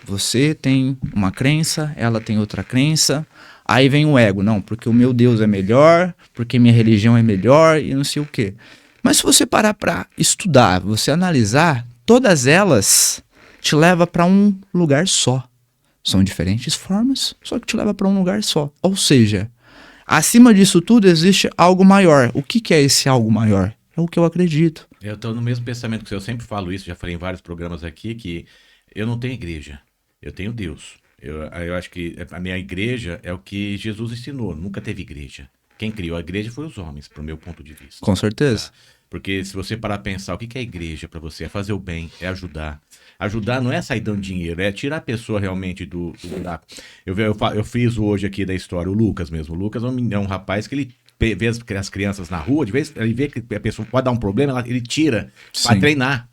Você tem uma crença, ela tem outra crença, aí vem o ego. Não, porque o meu Deus é melhor, porque minha religião é melhor e não sei o quê. Mas se você parar para estudar, você analisar, todas elas te levam para um lugar só. São diferentes formas, só que te leva para um lugar só. Ou seja, acima disso tudo existe algo maior. O que é esse algo maior? É o que eu acredito. Eu estou no mesmo pensamento que você. Eu sempre falo isso, já falei em vários programas aqui, que eu não tenho igreja, eu tenho Deus. Eu acho que a minha igreja é o que Jesus ensinou, nunca teve igreja. Quem criou a igreja foi os homens, pro meu ponto de vista. Com certeza. Tá? Porque se você parar a pensar, o que é igreja para você? É fazer o bem, é ajudar. Ajudar não é sair dando dinheiro, é tirar a pessoa realmente do buraco. Eu fiz hoje aqui da história, o Lucas mesmo. O Lucas é um rapaz que ele vê as crianças na rua, de vez ele vê que a pessoa pode dar um problema, ele tira para treinar.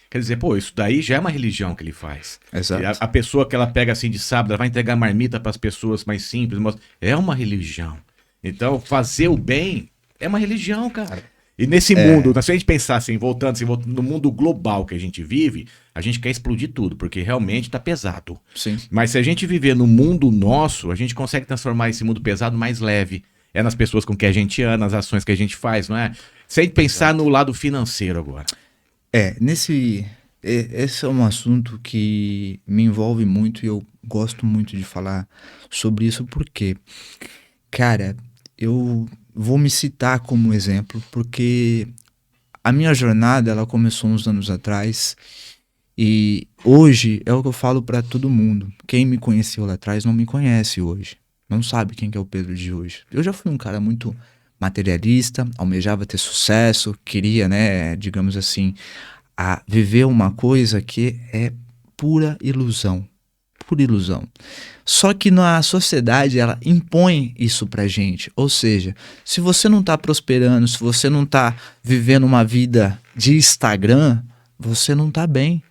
Quer dizer, pô, isso daí já é uma religião que ele faz. Exato. A pessoa que ela pega assim de sábado, ela vai entregar marmita para as pessoas mais simples, mas é uma religião. Então, fazer o bem é uma religião, cara. E nesse mundo, se a gente pensar assim, voltando no mundo global que a gente vive, a gente quer explodir tudo, porque realmente tá pesado. Sim. Mas se a gente viver no mundo nosso, a gente consegue transformar esse mundo pesado mais leve. É nas pessoas com que a gente anda, nas ações que a gente faz, não é? Sem pensar no lado financeiro agora. Esse é um assunto que me envolve muito e eu gosto muito de falar sobre isso porque, cara, eu vou me citar como exemplo porque a minha jornada ela começou uns anos atrás e hoje é o que eu falo para todo mundo. Quem me conheceu lá atrás não me conhece hoje, não sabe quem que é o Pedro de hoje. Eu já fui um cara muito materialista, almejava ter sucesso, queria, né, digamos assim, a viver uma coisa que é pura ilusão. Pura ilusão. Só que na sociedade ela impõe isso pra gente. Ou seja, se você não tá prosperando, se você não tá vivendo uma vida de Instagram, você não tá bem.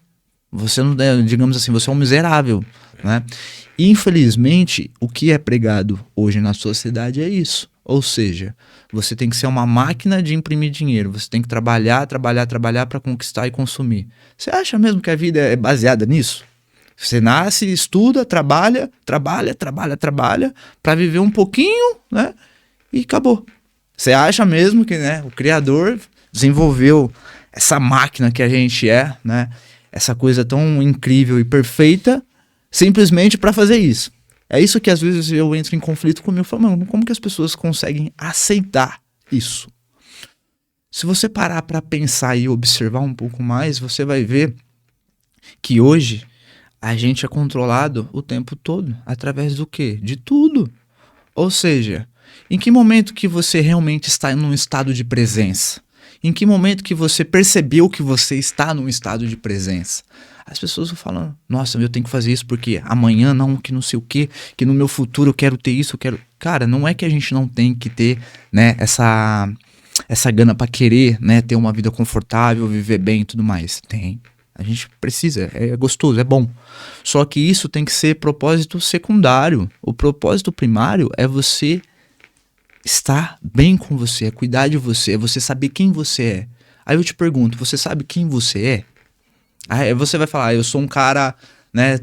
Você não é, digamos assim, você é um miserável, né? E, infelizmente, o que é pregado hoje na sociedade é isso. Ou seja, você tem que ser uma máquina de imprimir dinheiro. Você tem que trabalhar para conquistar e consumir. Você acha mesmo que a vida é baseada nisso? Você nasce, estuda, trabalha para viver um pouquinho, né? E acabou. Você acha mesmo que, né, o Criador desenvolveu essa máquina que a gente é, né? Essa coisa tão incrível e perfeita simplesmente para fazer isso? É isso que às vezes eu entro em conflito comigo. Eu falo, mano, como que as pessoas conseguem aceitar isso? Se você parar para pensar e observar um pouco mais, você vai ver que hoje a gente é controlado o tempo todo. Através do quê? De tudo. Ou seja, em que momento que você realmente está num estado de presença? Em que momento que você percebeu que você está num estado de presença? As pessoas falam, nossa, eu tenho que fazer isso porque amanhã não, que não sei o quê, que no meu futuro eu quero ter isso, eu quero... Cara, não é que a gente não tem que ter, né, essa gana para querer, né, ter uma vida confortável, viver bem e tudo mais. Tem. A gente precisa, é gostoso, é bom. Só que isso tem que ser propósito secundário. O propósito primário é você estar bem com você, é cuidar de você, é você saber quem você é. Aí eu te pergunto, você sabe quem você é? Aí você vai falar, eu sou um cara, né,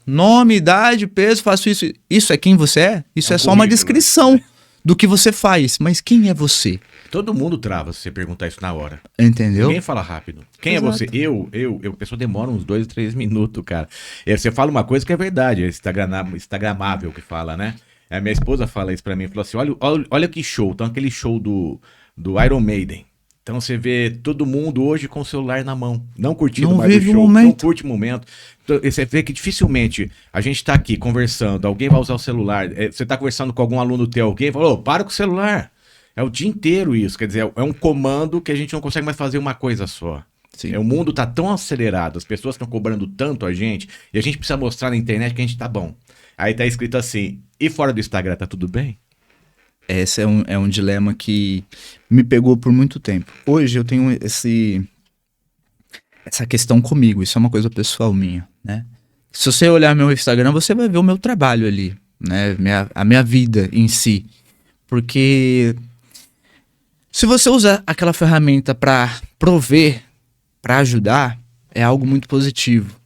nome, idade, peso, faço isso. Isso é quem você é? Isso é só uma descrição do que você faz. Mas quem é você? Todo mundo trava se você perguntar isso na hora. Entendeu? Ninguém fala rápido. Quem Exato. é você? A pessoa demora uns 2, 3 minutos, cara. E aí você fala uma coisa que é verdade, é instagramável que fala, né? A minha esposa fala isso pra mim, falou assim, olha que show, então aquele show do Iron Maiden. Então você vê todo mundo hoje com o celular na mão, não curtindo mais o show, não curte o momento. Então, você vê que dificilmente a gente tá aqui conversando, alguém vai usar o celular, você tá conversando com algum aluno teu, alguém falou, para com o celular. É o dia inteiro isso, quer dizer, é um comando que a gente não consegue mais fazer uma coisa só. Sim. O mundo tá tão acelerado, as pessoas estão cobrando tanto a gente, e a gente precisa mostrar na internet que a gente tá bom. Aí tá escrito assim, e fora do Instagram tá tudo bem? Esse é um dilema que me pegou por muito tempo. Hoje eu tenho essa questão comigo, isso é uma coisa pessoal minha, né? Se você olhar meu Instagram, você vai ver o meu trabalho ali, né? A minha vida em si. Porque se você usa aquela ferramenta para prover, para ajudar, é algo muito positivo.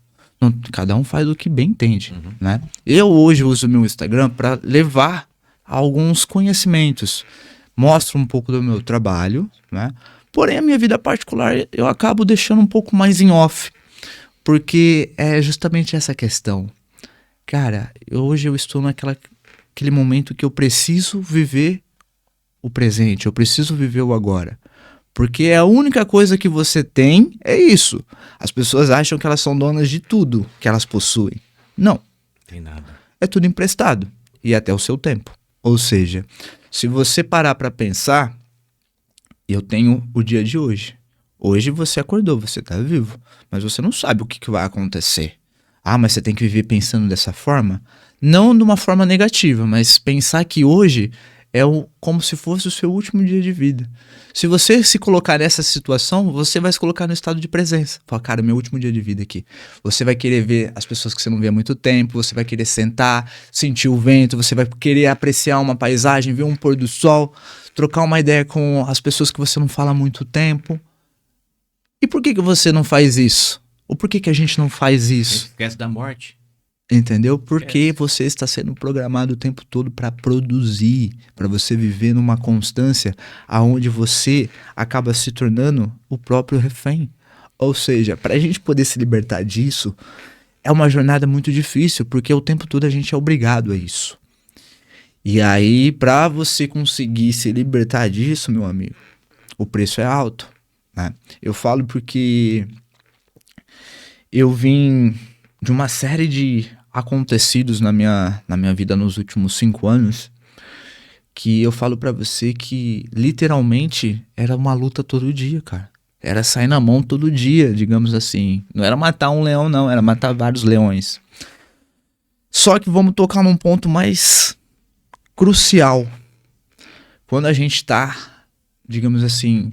Não, cada um faz o que bem entende, né? Eu hoje uso o meu Instagram para levar alguns conhecimentos, mostro um pouco do meu trabalho, né? Porém, a minha vida particular eu acabo deixando um pouco mais em off, porque é justamente essa questão. Cara, hoje eu estou naquele momento que eu preciso viver o presente, eu preciso viver o agora. Porque a única coisa que você tem é isso. As pessoas acham que elas são donas de tudo que elas possuem. Não. Tem nada. É tudo emprestado. E até o seu tempo. Ou seja, se você parar para pensar, eu tenho o dia de hoje. Hoje você acordou, você tá vivo. Mas você não sabe o que vai acontecer. Ah, mas você tem que viver pensando dessa forma? Não de uma forma negativa, mas pensar que hoje é como se fosse o seu último dia de vida. Se você se colocar nessa situação, você vai se colocar no estado de presença. Fala, cara, meu último dia de vida aqui. Você vai querer ver as pessoas que você não vê há muito tempo, você vai querer sentar, sentir o vento, você vai querer apreciar uma paisagem, ver um pôr do sol, trocar uma ideia com as pessoas que você não fala há muito tempo. E por que você não faz isso? Ou por que a gente não faz isso? Esquece da morte. Entendeu? Porque você está sendo programado o tempo todo para produzir, para você viver numa constância aonde você acaba se tornando o próprio refém. Ou seja, para a gente poder se libertar disso, é uma jornada muito difícil, porque o tempo todo a gente é obrigado a isso. E aí, para você conseguir se libertar disso, meu amigo, o preço é alto, né? Eu falo porque eu vim de uma série de acontecidos na minha vida nos últimos 5 anos, que eu falo pra você que literalmente era uma luta todo dia, cara. Era sair na mão todo dia, digamos assim. Não era matar um leão, não, era matar vários leões. Só que vamos tocar num ponto mais crucial. Quando a gente tá, digamos assim,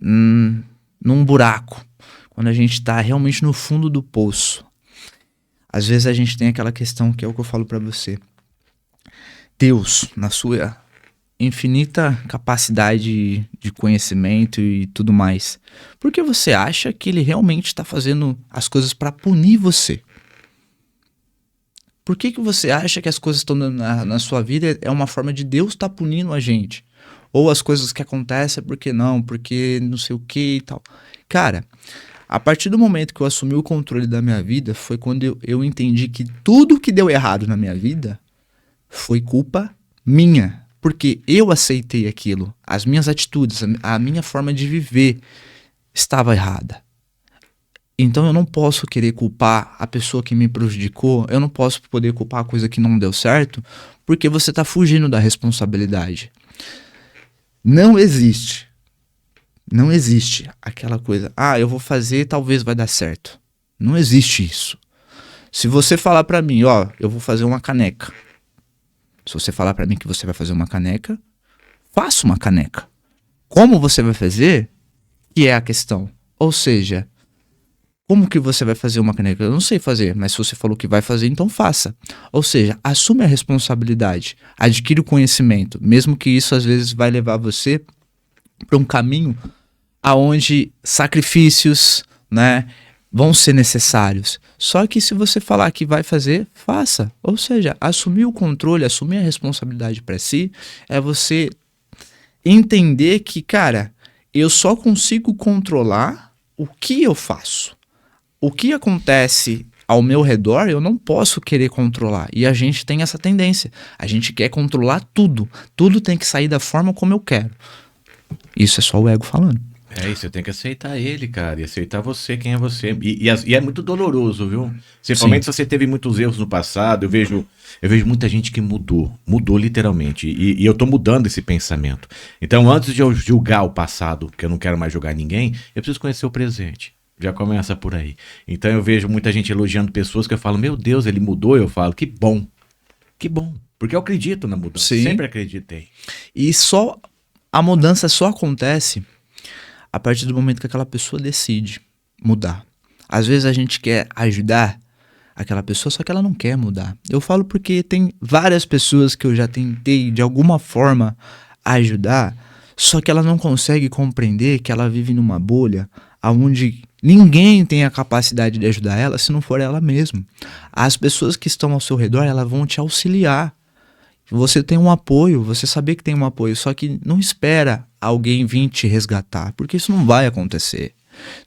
num buraco, quando a gente tá realmente no fundo do poço, às vezes a gente tem aquela questão que é o que eu falo pra você. Deus, na sua infinita capacidade de conhecimento e tudo mais, por que você acha que ele realmente está fazendo as coisas para punir você? Por que você acha que as coisas estão na sua vida é uma forma de Deus estar punindo a gente? Ou as coisas que acontecem porque não sei o que e tal. Cara, a partir do momento que eu assumi o controle da minha vida, foi quando eu entendi que tudo que deu errado na minha vida foi culpa minha. Porque eu aceitei aquilo. As minhas atitudes, a minha forma de viver estava errada. Então eu não posso querer culpar a pessoa que me prejudicou, eu não posso poder culpar a coisa que não deu certo, porque você está fugindo da responsabilidade. Não existe aquela coisa, eu vou fazer, talvez vai dar certo. Não existe isso. Se você falar pra mim, eu vou fazer uma caneca. Se você falar pra mim que você vai fazer uma caneca, faça uma caneca. Como você vai fazer, que é a questão. Ou seja, como que você vai fazer uma caneca? Eu não sei fazer, mas se você falou que vai fazer, então faça. Ou seja, assume a responsabilidade, adquire o conhecimento, mesmo que isso às vezes vai levar você para um caminho aonde sacrifícios, né, vão ser necessários. Só que se você falar que vai fazer, faça. Ou seja, assumir o controle, assumir a responsabilidade para si, é você entender que, cara, eu só consigo controlar o que eu faço. O que acontece ao meu redor, eu não posso querer controlar. E a gente tem essa tendência. A gente quer controlar tudo. Tudo tem que sair da forma como eu quero. Isso é só o ego falando. É isso, você tem que aceitar ele, cara, e aceitar você, quem é você. E é muito doloroso, viu? Principalmente se você teve muitos erros no passado. Eu vejo muita gente que mudou literalmente. E eu tô mudando esse pensamento. Então, antes de eu julgar o passado, que eu não quero mais julgar ninguém, eu preciso conhecer o presente. Já começa por aí. Então eu vejo muita gente elogiando pessoas que eu falo, meu Deus, ele mudou. Eu falo, que bom. Que bom. Porque eu acredito na mudança. Sim. Sempre acreditei. E a mudança só acontece a partir do momento que aquela pessoa decide mudar. Às vezes a gente quer ajudar aquela pessoa, só que ela não quer mudar. Eu falo porque tem várias pessoas que eu já tentei de alguma forma ajudar, só que ela não consegue compreender que ela vive numa bolha onde ninguém tem a capacidade de ajudar ela se não for ela mesma. As pessoas que estão ao seu redor, elas vão te auxiliar. Você tem um apoio, você saber que tem um apoio, só que não espera alguém vir te resgatar, porque isso não vai acontecer.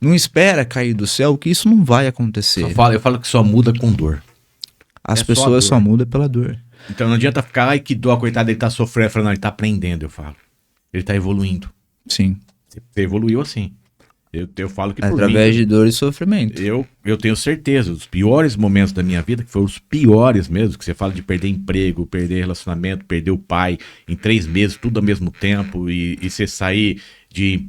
Não espera cair do céu, que isso não vai acontecer. Eu falo que só muda com dor. As pessoas só mudam pela dor. Então não adianta ficar, ai que dó, coitado, ele tá sofrendo. Eu falo, não, ele tá aprendendo, eu falo. Ele tá evoluindo. Sim. Você evoluiu assim. Eu falo que através de dor e sofrimento. Eu tenho certeza, os piores momentos da minha vida, que foram os piores mesmo, que você fala de perder emprego, perder relacionamento, perder o pai em 3 meses, tudo ao mesmo tempo, e você sair de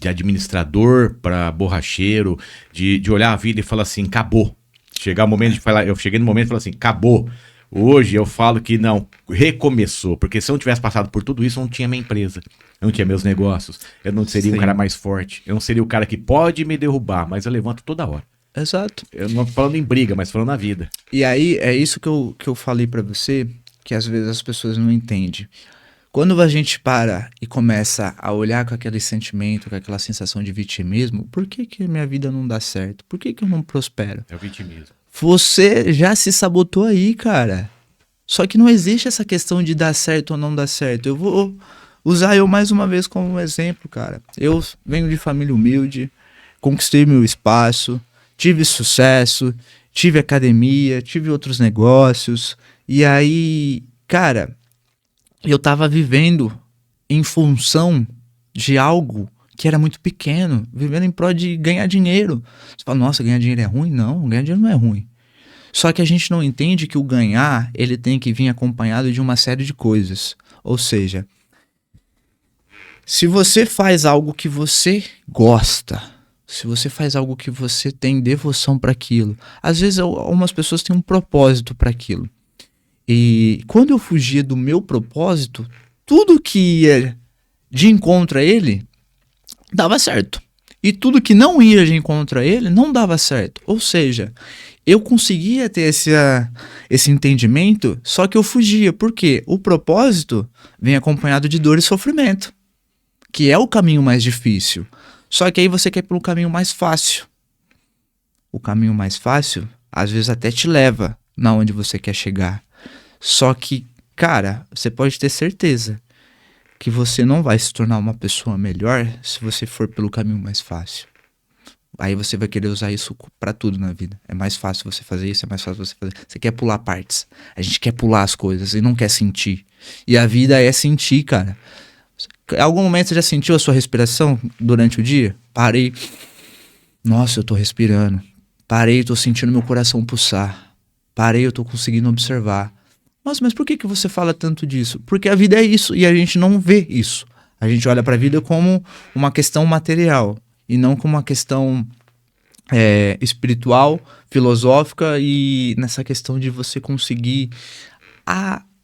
administrador para borracheiro, de olhar a vida e falar assim, acabou. Chegar o momento de falar, eu cheguei no momento e falei assim, acabou. Hoje eu falo que não, recomeçou, porque se eu não tivesse passado por tudo isso, eu não tinha minha empresa, eu não tinha meus negócios, eu não seria um cara mais forte, eu não seria o cara que pode me derrubar, mas eu levanto toda hora. Exato. Eu não tô falando em briga, mas falando na vida. E aí, é isso que eu falei pra você, que às vezes as pessoas não entendem. Quando a gente para e começa a olhar com aquele sentimento, com aquela sensação de vitimismo, por que minha vida não dá certo? Por que eu não prospero? É o vitimismo. Você já se sabotou aí, cara. Só que não existe essa questão de dar certo ou não dar certo. Eu vou usar eu mais uma vez como exemplo, cara. Eu venho de família humilde, conquistei meu espaço, tive sucesso, tive academia, tive outros negócios. E aí, cara, eu tava vivendo em função de algo que era muito pequeno, vivendo em prol de ganhar dinheiro. Você fala, nossa, ganhar dinheiro é ruim? Não, ganhar dinheiro não é ruim. Só que a gente não entende que o ganhar, ele tem que vir acompanhado de uma série de coisas. Ou seja, se você faz algo que você gosta, se você faz algo que você tem devoção para aquilo, às vezes algumas pessoas têm um propósito para aquilo. E quando eu fugia do meu propósito, tudo que ia de encontro a ele dava certo. E tudo que não ia de encontro a ele não dava certo. Ou seja, eu conseguia ter esse entendimento, só que eu fugia. Por quê? O propósito vem acompanhado de dor e sofrimento, que é o caminho mais difícil. Só que aí você quer ir pelo caminho mais fácil. O caminho mais fácil, às vezes até te leva na onde você quer chegar. Só que, cara, você pode ter certeza que você não vai se tornar uma pessoa melhor se você for pelo caminho mais fácil. Aí você vai querer usar isso pra tudo na vida. É mais fácil você fazer isso, é mais fácil você fazer. Você quer pular partes. A gente quer pular as coisas e não quer sentir. E a vida é sentir, cara. Em algum momento você já sentiu a sua respiração durante o dia? Parei. Nossa, eu tô respirando. Parei, tô sentindo meu coração pulsar. Parei, eu tô conseguindo observar. Nossa, mas por que você fala tanto disso? Porque a vida é isso e a gente não vê isso. A gente olha pra vida como uma questão material e não como uma questão espiritual, filosófica e nessa questão de você conseguir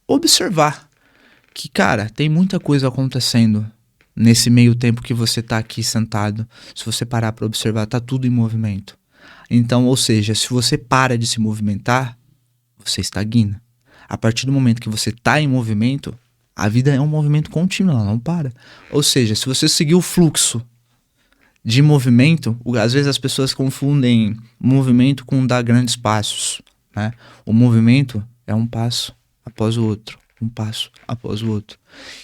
observar que, cara, tem muita coisa acontecendo nesse meio tempo que você tá aqui sentado. Se você parar pra observar, tá tudo em movimento. Então, ou seja, se você para de se movimentar, você estagna. A partir do momento que você está em movimento, a vida é um movimento contínuo, ela não para. Ou seja, se você seguir o fluxo de movimento, às vezes as pessoas confundem movimento com dar grandes passos, né? O movimento é um passo após o outro, um passo após o outro.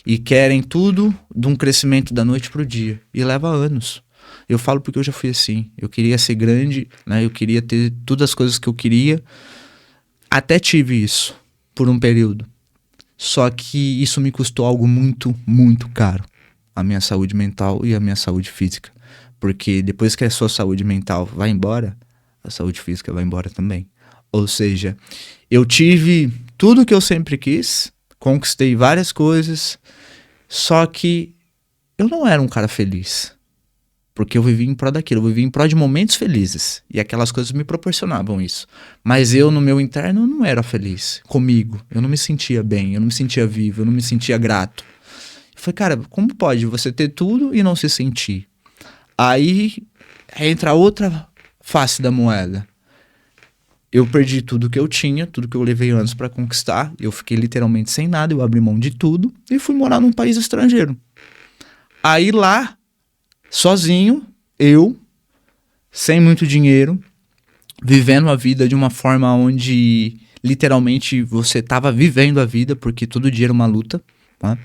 E querem tudo de um crescimento da noite para o dia. E leva anos. Eu falo porque eu já fui assim. Eu queria ser grande, né? Eu queria ter todas as coisas que eu queria. Até tive isso por um período. Só que isso me custou algo muito, muito caro. A minha saúde mental e a minha saúde física. Porque depois que a sua saúde mental vai embora, a saúde física vai embora também. Ou seja, eu tive tudo que eu sempre quis, conquistei várias coisas, só que eu não era um cara feliz. Porque eu vivi em prol daquilo, eu vivi em prol de momentos felizes. E aquelas coisas me proporcionavam isso. Mas eu, no meu interno, não era feliz comigo. Eu não me sentia bem, eu não me sentia vivo, eu não me sentia grato. Eu falei, cara, como pode você ter tudo e não se sentir? Aí entra a outra face da moeda. Eu perdi tudo que eu tinha, tudo que eu levei anos pra conquistar. Eu fiquei literalmente sem nada, eu abri mão de tudo e fui morar num país estrangeiro. Aí lá, sozinho, eu, sem muito dinheiro, vivendo a vida de uma forma onde literalmente você estava vivendo a vida, porque todo dia era uma luta, tá?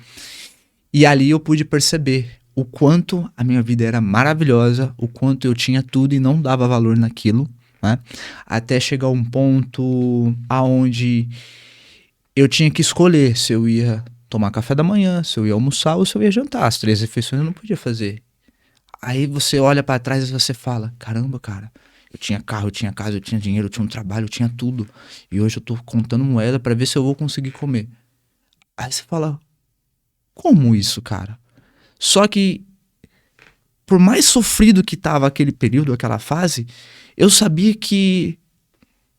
E ali eu pude perceber o quanto a minha vida era maravilhosa, o quanto eu tinha tudo e não dava valor naquilo, né? Até chegar um ponto aonde eu tinha que escolher se eu ia tomar café da manhã, se eu ia almoçar ou se eu ia jantar. As 3 refeições eu não podia fazer. Aí você olha pra trás e você fala, caramba, cara, eu tinha carro, eu tinha casa, eu tinha dinheiro, eu tinha um trabalho, eu tinha tudo. E hoje eu tô contando moeda pra ver se eu vou conseguir comer. Aí você fala, como isso, cara? Só que, por mais sofrido que tava aquele período, aquela fase, eu sabia que,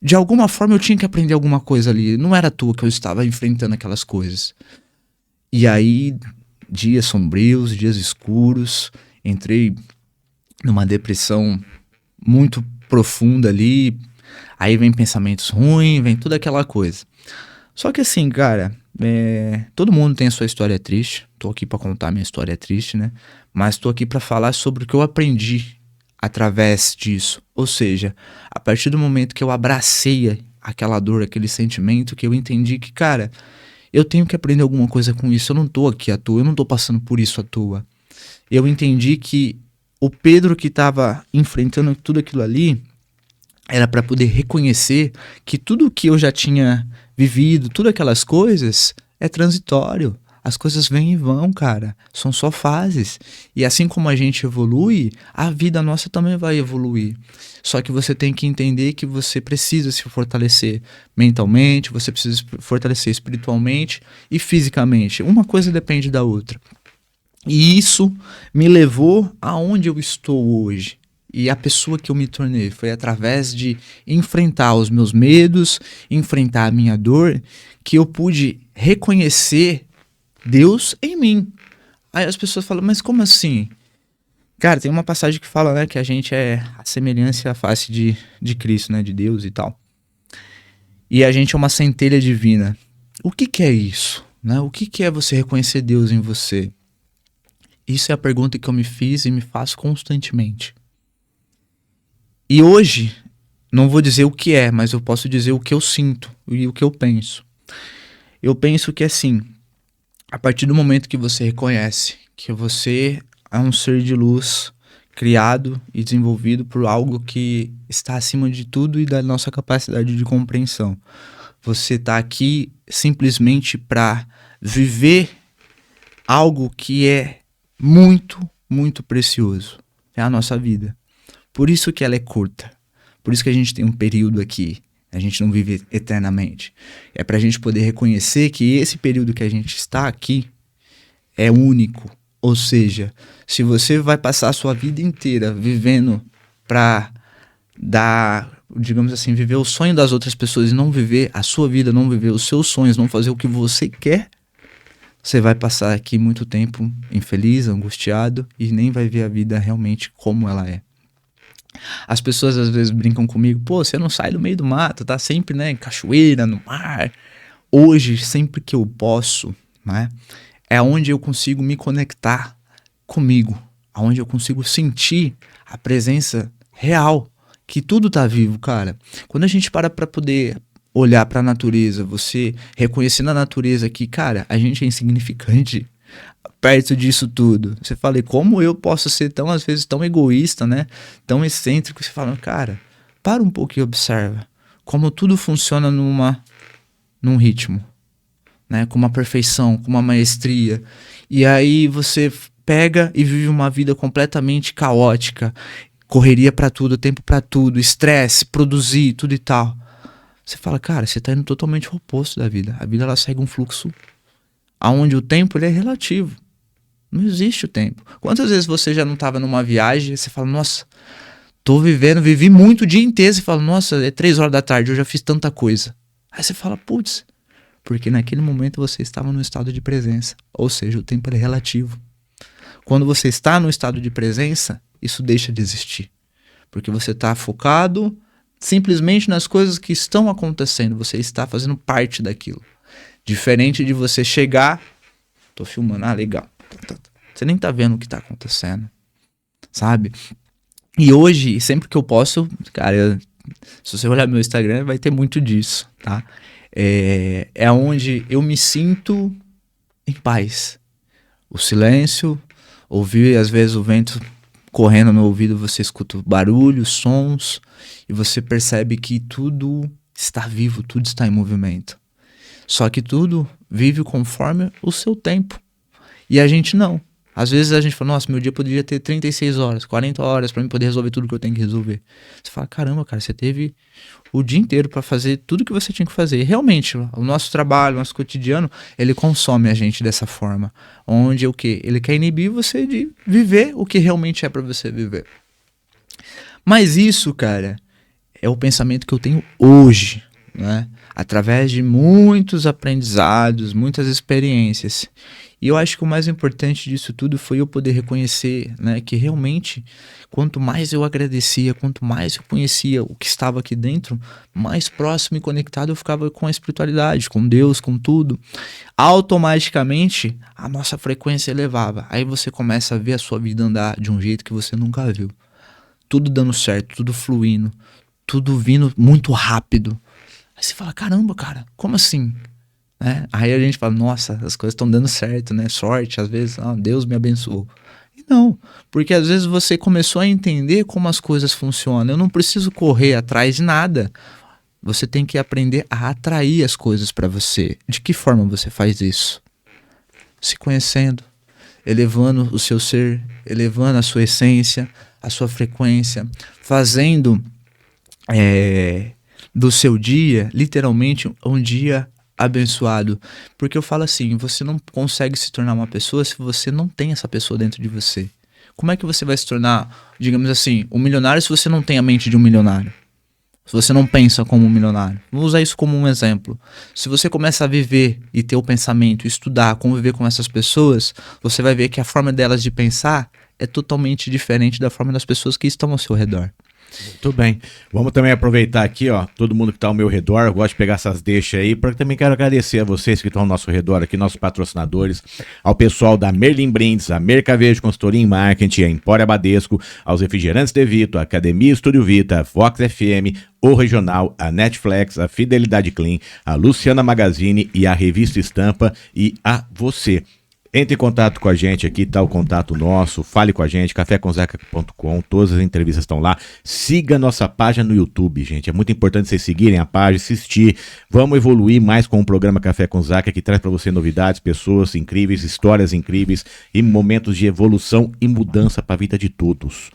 de alguma forma, eu tinha que aprender alguma coisa ali. Não era à toa que eu estava enfrentando aquelas coisas. E aí, dias sombrios, dias escuros, entrei numa depressão muito profunda ali, aí vem pensamentos ruins, vem toda aquela coisa. Só que assim, cara, todo mundo tem a sua história triste, tô aqui pra contar a minha história triste, né? Mas tô aqui pra falar sobre o que eu aprendi através disso. Ou seja, a partir do momento que eu abracei aquela dor, aquele sentimento, que eu entendi que, cara, eu tenho que aprender alguma coisa com isso, eu não tô aqui à toa, eu não tô passando por isso à toa. Eu entendi que o Pedro que estava enfrentando tudo aquilo ali era para poder reconhecer que tudo que eu já tinha vivido, todas aquelas coisas, é transitório. As coisas vêm e vão, cara. São só fases. E assim como a gente evolui, a vida nossa também vai evoluir. Só que você tem que entender que você precisa se fortalecer mentalmente, você precisa se fortalecer espiritualmente e fisicamente. Uma coisa depende da outra. E isso me levou aonde eu estou hoje. E a pessoa que eu me tornei foi através de enfrentar os meus medos, enfrentar a minha dor, que eu pude reconhecer Deus em mim. Aí as pessoas falam, mas como assim? Cara, tem uma passagem que fala, né, que a gente é a semelhança e a face de Cristo, né, de Deus e tal. E a gente é uma centelha divina. O que que é isso? Né? O que que é você reconhecer Deus em você? Isso é a pergunta que eu me fiz e me faço constantemente. E hoje, não vou dizer o que é, mas eu posso dizer o que eu sinto e o que eu penso. Eu penso que assim, a partir do momento que você reconhece que você é um ser de luz criado e desenvolvido por algo que está acima de tudo e da nossa capacidade de compreensão. Você está aqui simplesmente para viver algo que é muito, muito precioso. É a nossa vida. Por isso que ela é curta. Por isso que a gente tem um período aqui. A gente não vive eternamente. É para a gente poder reconhecer que esse período que a gente está aqui é único. Ou seja, se você vai passar a sua vida inteira vivendo para dar, digamos assim, viver o sonho das outras pessoas e não viver a sua vida, não viver os seus sonhos, não fazer o que você quer, você vai passar aqui muito tempo infeliz, angustiado e nem vai ver a vida realmente como ela é. As pessoas às vezes brincam comigo, pô, você não sai do meio do mato, tá sempre, né, em cachoeira, no mar. Hoje, sempre que eu posso, né, é onde eu consigo me conectar comigo, onde eu consigo sentir a presença real, que tudo tá vivo, cara. Quando a gente para poder olhar para a natureza, você reconhecer na natureza que, cara, a gente é insignificante perto disso tudo. Você fala, e como eu posso ser tão, às vezes, tão egoísta, né? Tão excêntrico. Você fala, cara, para um pouco e observa como tudo funciona num ritmo, né? Com uma perfeição, com uma maestria. E aí você pega e vive uma vida completamente caótica, correria para tudo, tempo para tudo, estresse, produzir, tudo e tal. Você fala, cara, você tá indo totalmente ao oposto da vida. A vida, ela segue um fluxo onde o tempo, ele é relativo. Não existe o tempo. Quantas vezes você já não estava numa viagem e você fala, nossa, vivi muito o dia inteiro. Você fala, nossa, é 3 horas da tarde, eu já fiz tanta coisa. Aí você fala, putz, porque naquele momento você estava no estado de presença. Ou seja, o tempo é relativo. Quando você está no estado de presença, isso deixa de existir. Porque você está focado simplesmente nas coisas que estão acontecendo. Você está fazendo parte daquilo. Diferente de você chegar, tô filmando, legal. Você nem tá vendo o que tá acontecendo, sabe? E hoje, sempre que eu posso, cara, se você olhar meu Instagram, vai ter muito disso, tá? É onde eu me sinto em paz. O silêncio, ouvir às vezes o vento correndo no ouvido, você escuta barulhos, sons, e você percebe que tudo está vivo, tudo está em movimento. Só que tudo vive conforme o seu tempo. E a gente não. Às vezes a gente fala, nossa, meu dia poderia ter 36 horas, 40 horas para mim poder resolver tudo que eu tenho que resolver. Você fala, caramba, cara, você teve o dia inteiro para fazer tudo que você tinha que fazer. E realmente, o nosso trabalho, o nosso cotidiano, ele consome a gente dessa forma. Onde o quê? Ele quer inibir você de viver o que realmente é para você viver. Mas isso, cara, é o pensamento que eu tenho hoje, né? Através de muitos aprendizados, muitas experiências. E eu acho que o mais importante disso tudo foi eu poder reconhecer, né, que realmente, quanto mais eu agradecia, quanto mais eu conhecia o que estava aqui dentro, mais próximo e conectado eu ficava com a espiritualidade, com Deus, com tudo. Automaticamente, a nossa frequência elevava. Aí você começa a ver a sua vida andar de um jeito que você nunca viu. Tudo dando certo, tudo fluindo, tudo vindo muito rápido. Aí você fala, caramba, cara, como assim? Né? Aí a gente fala, nossa, as coisas estão dando certo, né? Sorte, às vezes, Deus me abençoou. E não, porque às vezes você começou a entender como as coisas funcionam. Eu não preciso correr atrás de nada. Você tem que aprender a atrair as coisas para você. De que forma você faz isso? Se conhecendo, elevando o seu ser, elevando a sua essência, a sua frequência, fazendo do seu dia, literalmente, um dia abençoado. Porque eu falo assim, você não consegue se tornar uma pessoa se você não tem essa pessoa dentro de você. Como é que você vai se tornar, digamos assim, um milionário se você não tem a mente de um milionário? Se você não pensa como um milionário. Vou usar isso como um exemplo. Se você começa a viver e ter o pensamento, estudar, conviver com essas pessoas, você vai ver que a forma delas de pensar é totalmente diferente da forma das pessoas que estão ao seu redor. Muito bem. Vamos também aproveitar aqui, ó, todo mundo que está ao meu redor, eu gosto de pegar essas deixas aí, porque também quero agradecer a vocês que estão ao nosso redor aqui, nossos patrocinadores, ao pessoal da Merlin Brindes, a Mercavejo Consultoria em Marketing, a Empório Badesco, aos Refrigerantes De Vito, a Academia Estúdio Vita, a Vox FM, o Regional, a Netflix, a Fidelidade Clean, a Luciana Magazine e a Revista Estampa e a você. Entre em contato com a gente aqui, tá o contato nosso, fale com a gente, cafécomzaca.com, todas as entrevistas estão lá. Siga a nossa página no YouTube, gente, é muito importante vocês seguirem a página, assistir. Vamos evoluir mais com o programa Café com Zaca, que traz para você novidades, pessoas incríveis, histórias incríveis e momentos de evolução e mudança para a vida de todos.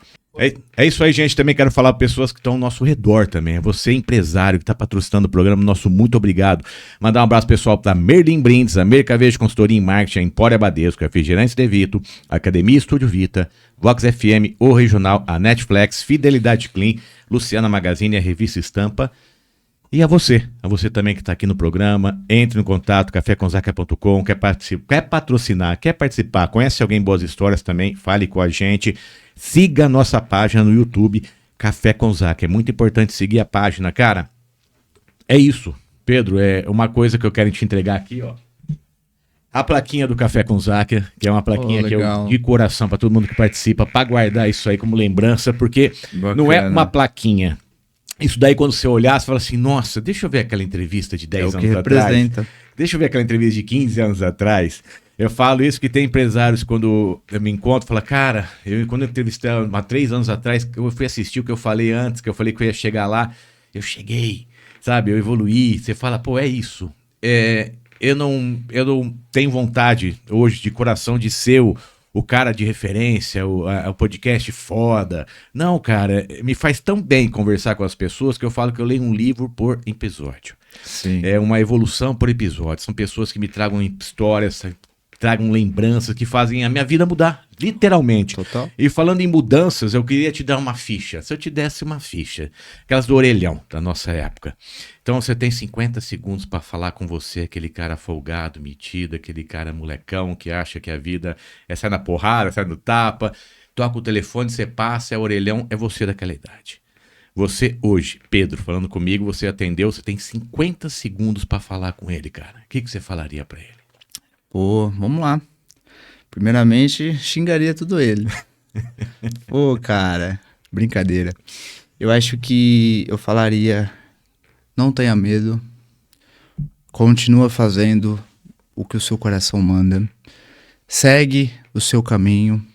É isso aí, gente. Também quero falar para pessoas que estão ao nosso redor também. É você, empresário, que está patrocinando o programa. Nosso muito obrigado. Mandar um abraço pessoal para Merlin Brindes, a Mercavejo Consultoria em Marketing, a Empório Badesco, a Refrigerantes De Vito, a Academia Estúdio Vita, Vox FM, o Regional, a Netflix, Fidelidade Clean, Luciana Magazine, a Revista Estampa. E a você também que está aqui no programa, entre em contato, cafécomzaca.com, quer patrocinar, quer participar, conhece alguém Boas Histórias também, fale com a gente, siga a nossa página no YouTube, Café com Zaca, é muito importante seguir a página, cara, é isso, Pedro, é uma coisa que eu quero te entregar aqui, ó, a plaquinha do Café com Zaca, que é uma plaquinha que eu de coração para todo mundo que participa, para guardar isso aí como lembrança, porque não é uma plaquinha. Isso daí, quando você olhar, você fala assim, nossa, deixa eu ver aquela entrevista de 10 anos atrás. Deixa eu ver aquela entrevista de 15 anos atrás. Eu falo isso que tem empresários, quando eu me encontro, fala, cara, quando eu entrevistei há 3 anos atrás, eu fui assistir o que eu falei antes, que eu falei que eu ia chegar lá, eu cheguei, sabe, eu evoluí. Você fala, pô, é isso. Eu não tenho vontade hoje, de coração, de ser o cara de referência, o podcast foda. Não, cara, me faz tão bem conversar com as pessoas que eu falo que eu leio um livro por episódio. Sim. É uma evolução por episódio. São pessoas que me tragam histórias, tragam lembranças que fazem a minha vida mudar, literalmente. Total. E falando em mudanças, eu queria te dar uma ficha. Se eu te desse uma ficha, aquelas do orelhão da nossa época. Então você tem 50 segundos para falar com você, aquele cara folgado, metido, aquele cara molecão que acha que a vida é sair na porrada, sai no tapa, toca o telefone, você passa, é orelhão, é você daquela idade. Você hoje, Pedro, falando comigo, você atendeu, você tem 50 segundos para falar com ele, cara. O que você falaria para ele? Pô, vamos lá. Primeiramente, xingaria tudo ele. Pô, cara, brincadeira. Eu acho que eu falaria, não tenha medo, continua fazendo o que o seu coração manda, segue o seu caminho,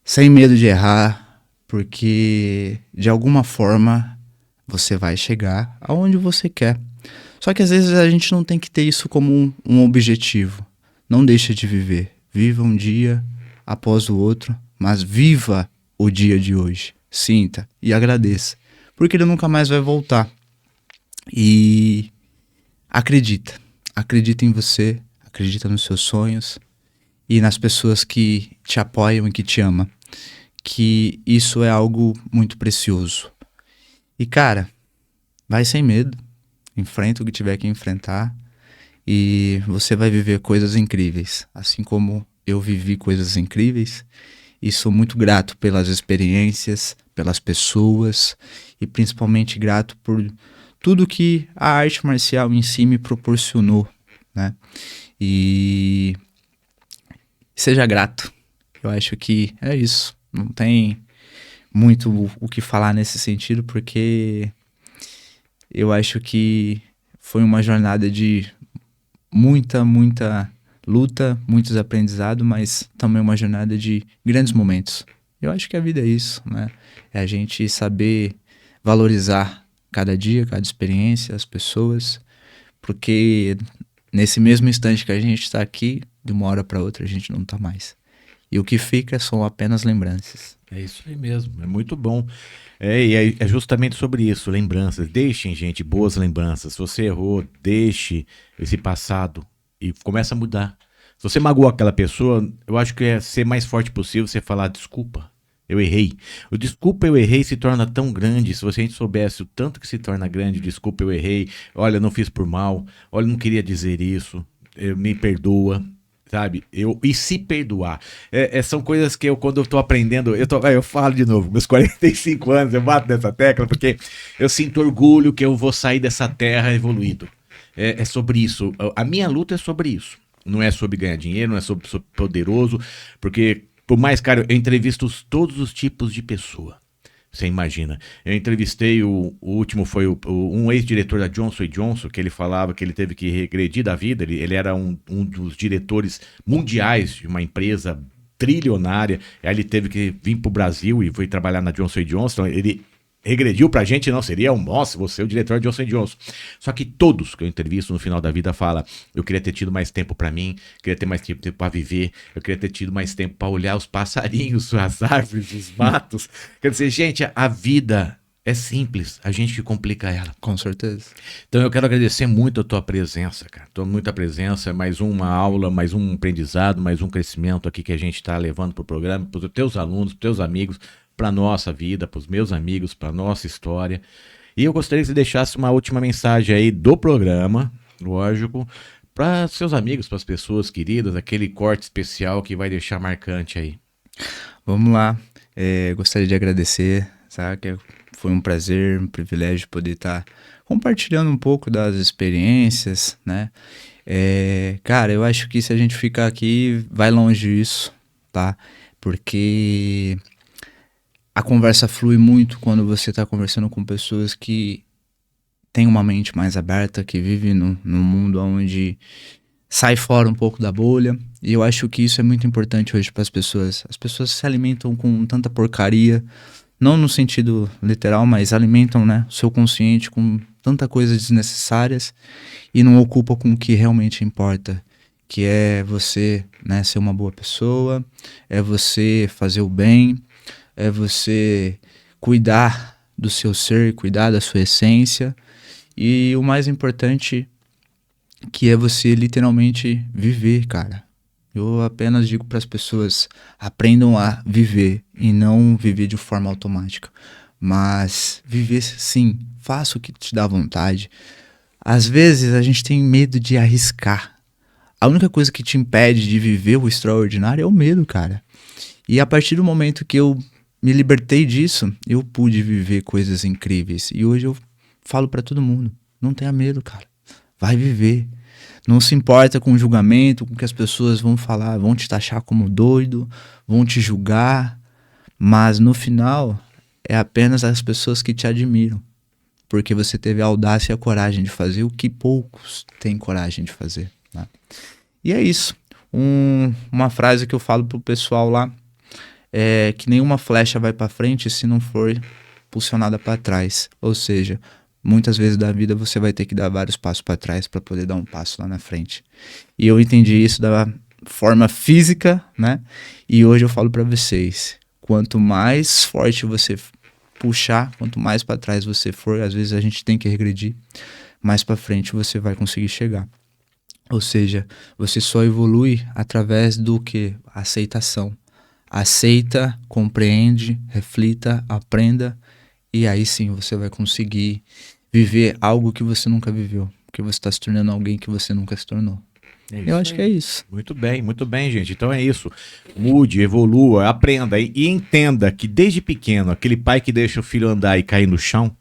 sem medo de errar, porque de alguma forma você vai chegar aonde você quer. Só que às vezes a gente não tem que ter isso como um objetivo. Não deixa de viver. Viva um dia após o outro, mas viva o dia de hoje. Sinta e agradeça, porque ele nunca mais vai voltar. E acredita em você, acredita nos seus sonhos e nas pessoas que te apoiam e que te amam, que isso é algo muito precioso. E cara, vai sem medo, enfrenta o que tiver que enfrentar e você vai viver coisas incríveis, assim como eu vivi coisas incríveis e sou muito grato pelas experiências, pelas pessoas e principalmente grato por tudo que a arte marcial em si me proporcionou, né? E seja grato. Eu acho que é isso. Não tem muito o que falar nesse sentido, porque eu acho que foi uma jornada de muita luta, muitos aprendizados, mas também uma jornada de grandes momentos. Eu acho que a vida é isso, né? É a gente saber valorizar cada dia, cada experiência, as pessoas, porque nesse mesmo instante que a gente está aqui, de uma hora para outra a gente não está mais. E o que fica são apenas lembranças. É isso aí mesmo, é muito bom. E é justamente sobre isso, lembranças. Deixem, gente, boas lembranças. Se você errou, deixe esse passado e começa a mudar. Se você magoou aquela pessoa, eu acho que é ser mais forte possível você falar desculpa, eu errei. O desculpa, eu errei se torna tão grande. Se a gente soubesse o tanto que se torna grande, desculpa, eu errei. Olha, não fiz por mal. Olha, não queria dizer isso. Me perdoa. sabe? E se perdoar. São coisas que quando eu tô aprendendo, eu falo de novo, meus 45 anos, eu bato nessa tecla, porque eu sinto orgulho que eu vou sair dessa terra evoluído. É sobre isso. A minha luta é sobre isso. Não é sobre ganhar dinheiro, não é sobre poderoso, porque, por mais, cara, eu entrevisto todos os tipos de pessoa. Você imagina. Eu entrevistei, o último foi um ex-diretor da Johnson & Johnson, que ele falava que ele teve que regredir da vida. Ele era um dos diretores mundiais de uma empresa trilionária. Aí ele teve que vir para o Brasil e foi trabalhar na Johnson & Johnson. Ele regrediu pra gente, não, seria nossa, você é o diretor de Johnson & Johnson. Só que todos que eu entrevisto no final da vida falam, eu queria ter tido mais tempo pra mim, queria ter mais tempo pra viver, eu queria ter tido mais tempo pra olhar os passarinhos, as árvores, os matos. Quer dizer, gente, a vida é simples, a gente que complica ela. Com certeza. Então eu quero agradecer muito a tua presença, cara. Muita presença, mais uma aula, mais um aprendizado, mais um crescimento aqui que a gente tá levando pro programa, pros teus alunos, pros teus amigos, para nossa vida, para os meus amigos, para nossa história. E eu gostaria que você deixasse uma última mensagem aí do programa, lógico, para seus amigos, para as pessoas queridas, aquele corte especial que vai deixar marcante aí. Vamos lá. Gostaria de agradecer, sabe? Que foi um prazer, um privilégio poder estar compartilhando um pouco das experiências, né? Cara, eu acho que se a gente ficar aqui, vai longe disso, tá? Porque a conversa flui muito quando você está conversando com pessoas que têm uma mente mais aberta, que vivem num mundo onde sai fora um pouco da bolha. E eu acho que isso é muito importante hoje para as pessoas. As pessoas se alimentam com tanta porcaria, não no sentido literal, mas alimentam, né, o seu consciente com tanta coisa desnecessárias e não ocupam com o que realmente importa, que é você, né, ser uma boa pessoa, é você fazer o bem, é você cuidar do seu ser, cuidar da sua essência. E o mais importante, que é você literalmente viver, cara. Eu apenas digo para as pessoas, aprendam a viver e não viver de forma automática. Mas viver sim, faça o que te dá vontade. Às vezes a gente tem medo de arriscar. A única coisa que te impede de viver o extraordinário é o medo, cara. E a partir do momento que eu me libertei disso, eu pude viver coisas incríveis. E hoje eu falo pra todo mundo, não tenha medo, cara. Vai viver. Não se importa com o julgamento, com o que as pessoas vão falar, vão te taxar como doido, vão te julgar. Mas no final, é apenas as pessoas que te admiram. Porque você teve a audácia e a coragem de fazer o que poucos têm coragem de fazer, né? E é isso. Uma frase que eu falo pro pessoal lá, é que nenhuma flecha vai para frente se não for impulsionada para trás. Ou seja, muitas vezes da vida você vai ter que dar vários passos para trás para poder dar um passo lá na frente. E eu entendi isso da forma física, né? E hoje eu falo para vocês, quanto mais forte você puxar, quanto mais para trás você for, às vezes a gente tem que regredir, mais para frente você vai conseguir chegar. Ou seja, você só evolui através do que? Aceitação. Aceita, compreende, reflita, aprenda, e aí sim você vai conseguir viver algo que você nunca viveu, porque você está se tornando alguém que você nunca se tornou. Eu acho que é isso. Muito bem, gente. Então é isso. Mude, evolua, aprenda e entenda que desde pequeno, aquele pai que deixa o filho andar e cair no chão,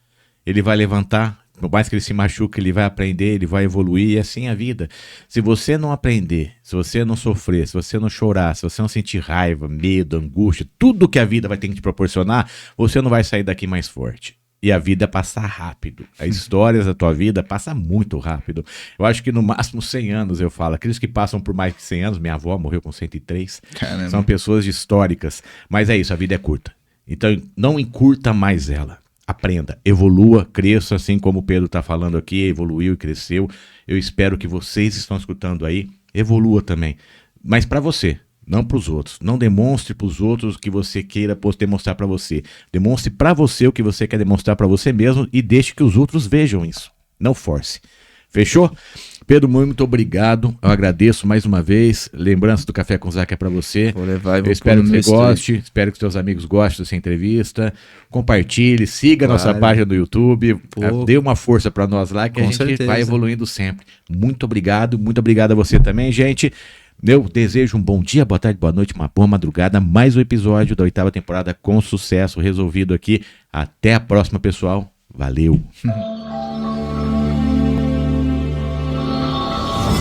ele vai levantar. Por mais que ele se machuque, ele vai aprender, ele vai evoluir, e assim é a vida. Se você não aprender, se você não sofrer, se você não chorar, se você não sentir raiva, medo, angústia, tudo que a vida vai ter que te proporcionar, você não vai sair daqui mais forte. E a vida passa rápido. As histórias da tua vida passam muito rápido. Eu acho que no máximo 100 anos, eu falo. Aqueles que passam por mais de 100 anos, minha avó morreu com 103, Caramba. São pessoas históricas. Mas é isso, a vida é curta. Então não encurta mais ela. Aprenda, evolua, cresça, assim como o Pedro está falando aqui, evoluiu e cresceu. Eu espero que vocês estão escutando aí, evolua também. Mas para você, não para os outros. Não demonstre para os outros o que você queira demonstrar para você. Demonstre para você o que você quer demonstrar para você mesmo e deixe que os outros vejam isso. Não force. Fechou? Pedro, muito obrigado. Eu agradeço mais uma vez. Lembrança do Café com Zac é para você. Vou levar e vou Eu espero que você goste. Espero que os seus amigos gostem dessa entrevista. Compartilhe, siga a nossa página do YouTube. Dê uma força para nós lá que a gente vai evoluindo sempre. Muito obrigado a você também, gente. Eu desejo um bom dia, boa tarde, boa noite, uma boa madrugada. Mais um episódio da 8ª temporada com sucesso resolvido aqui. Até a próxima, pessoal. Valeu!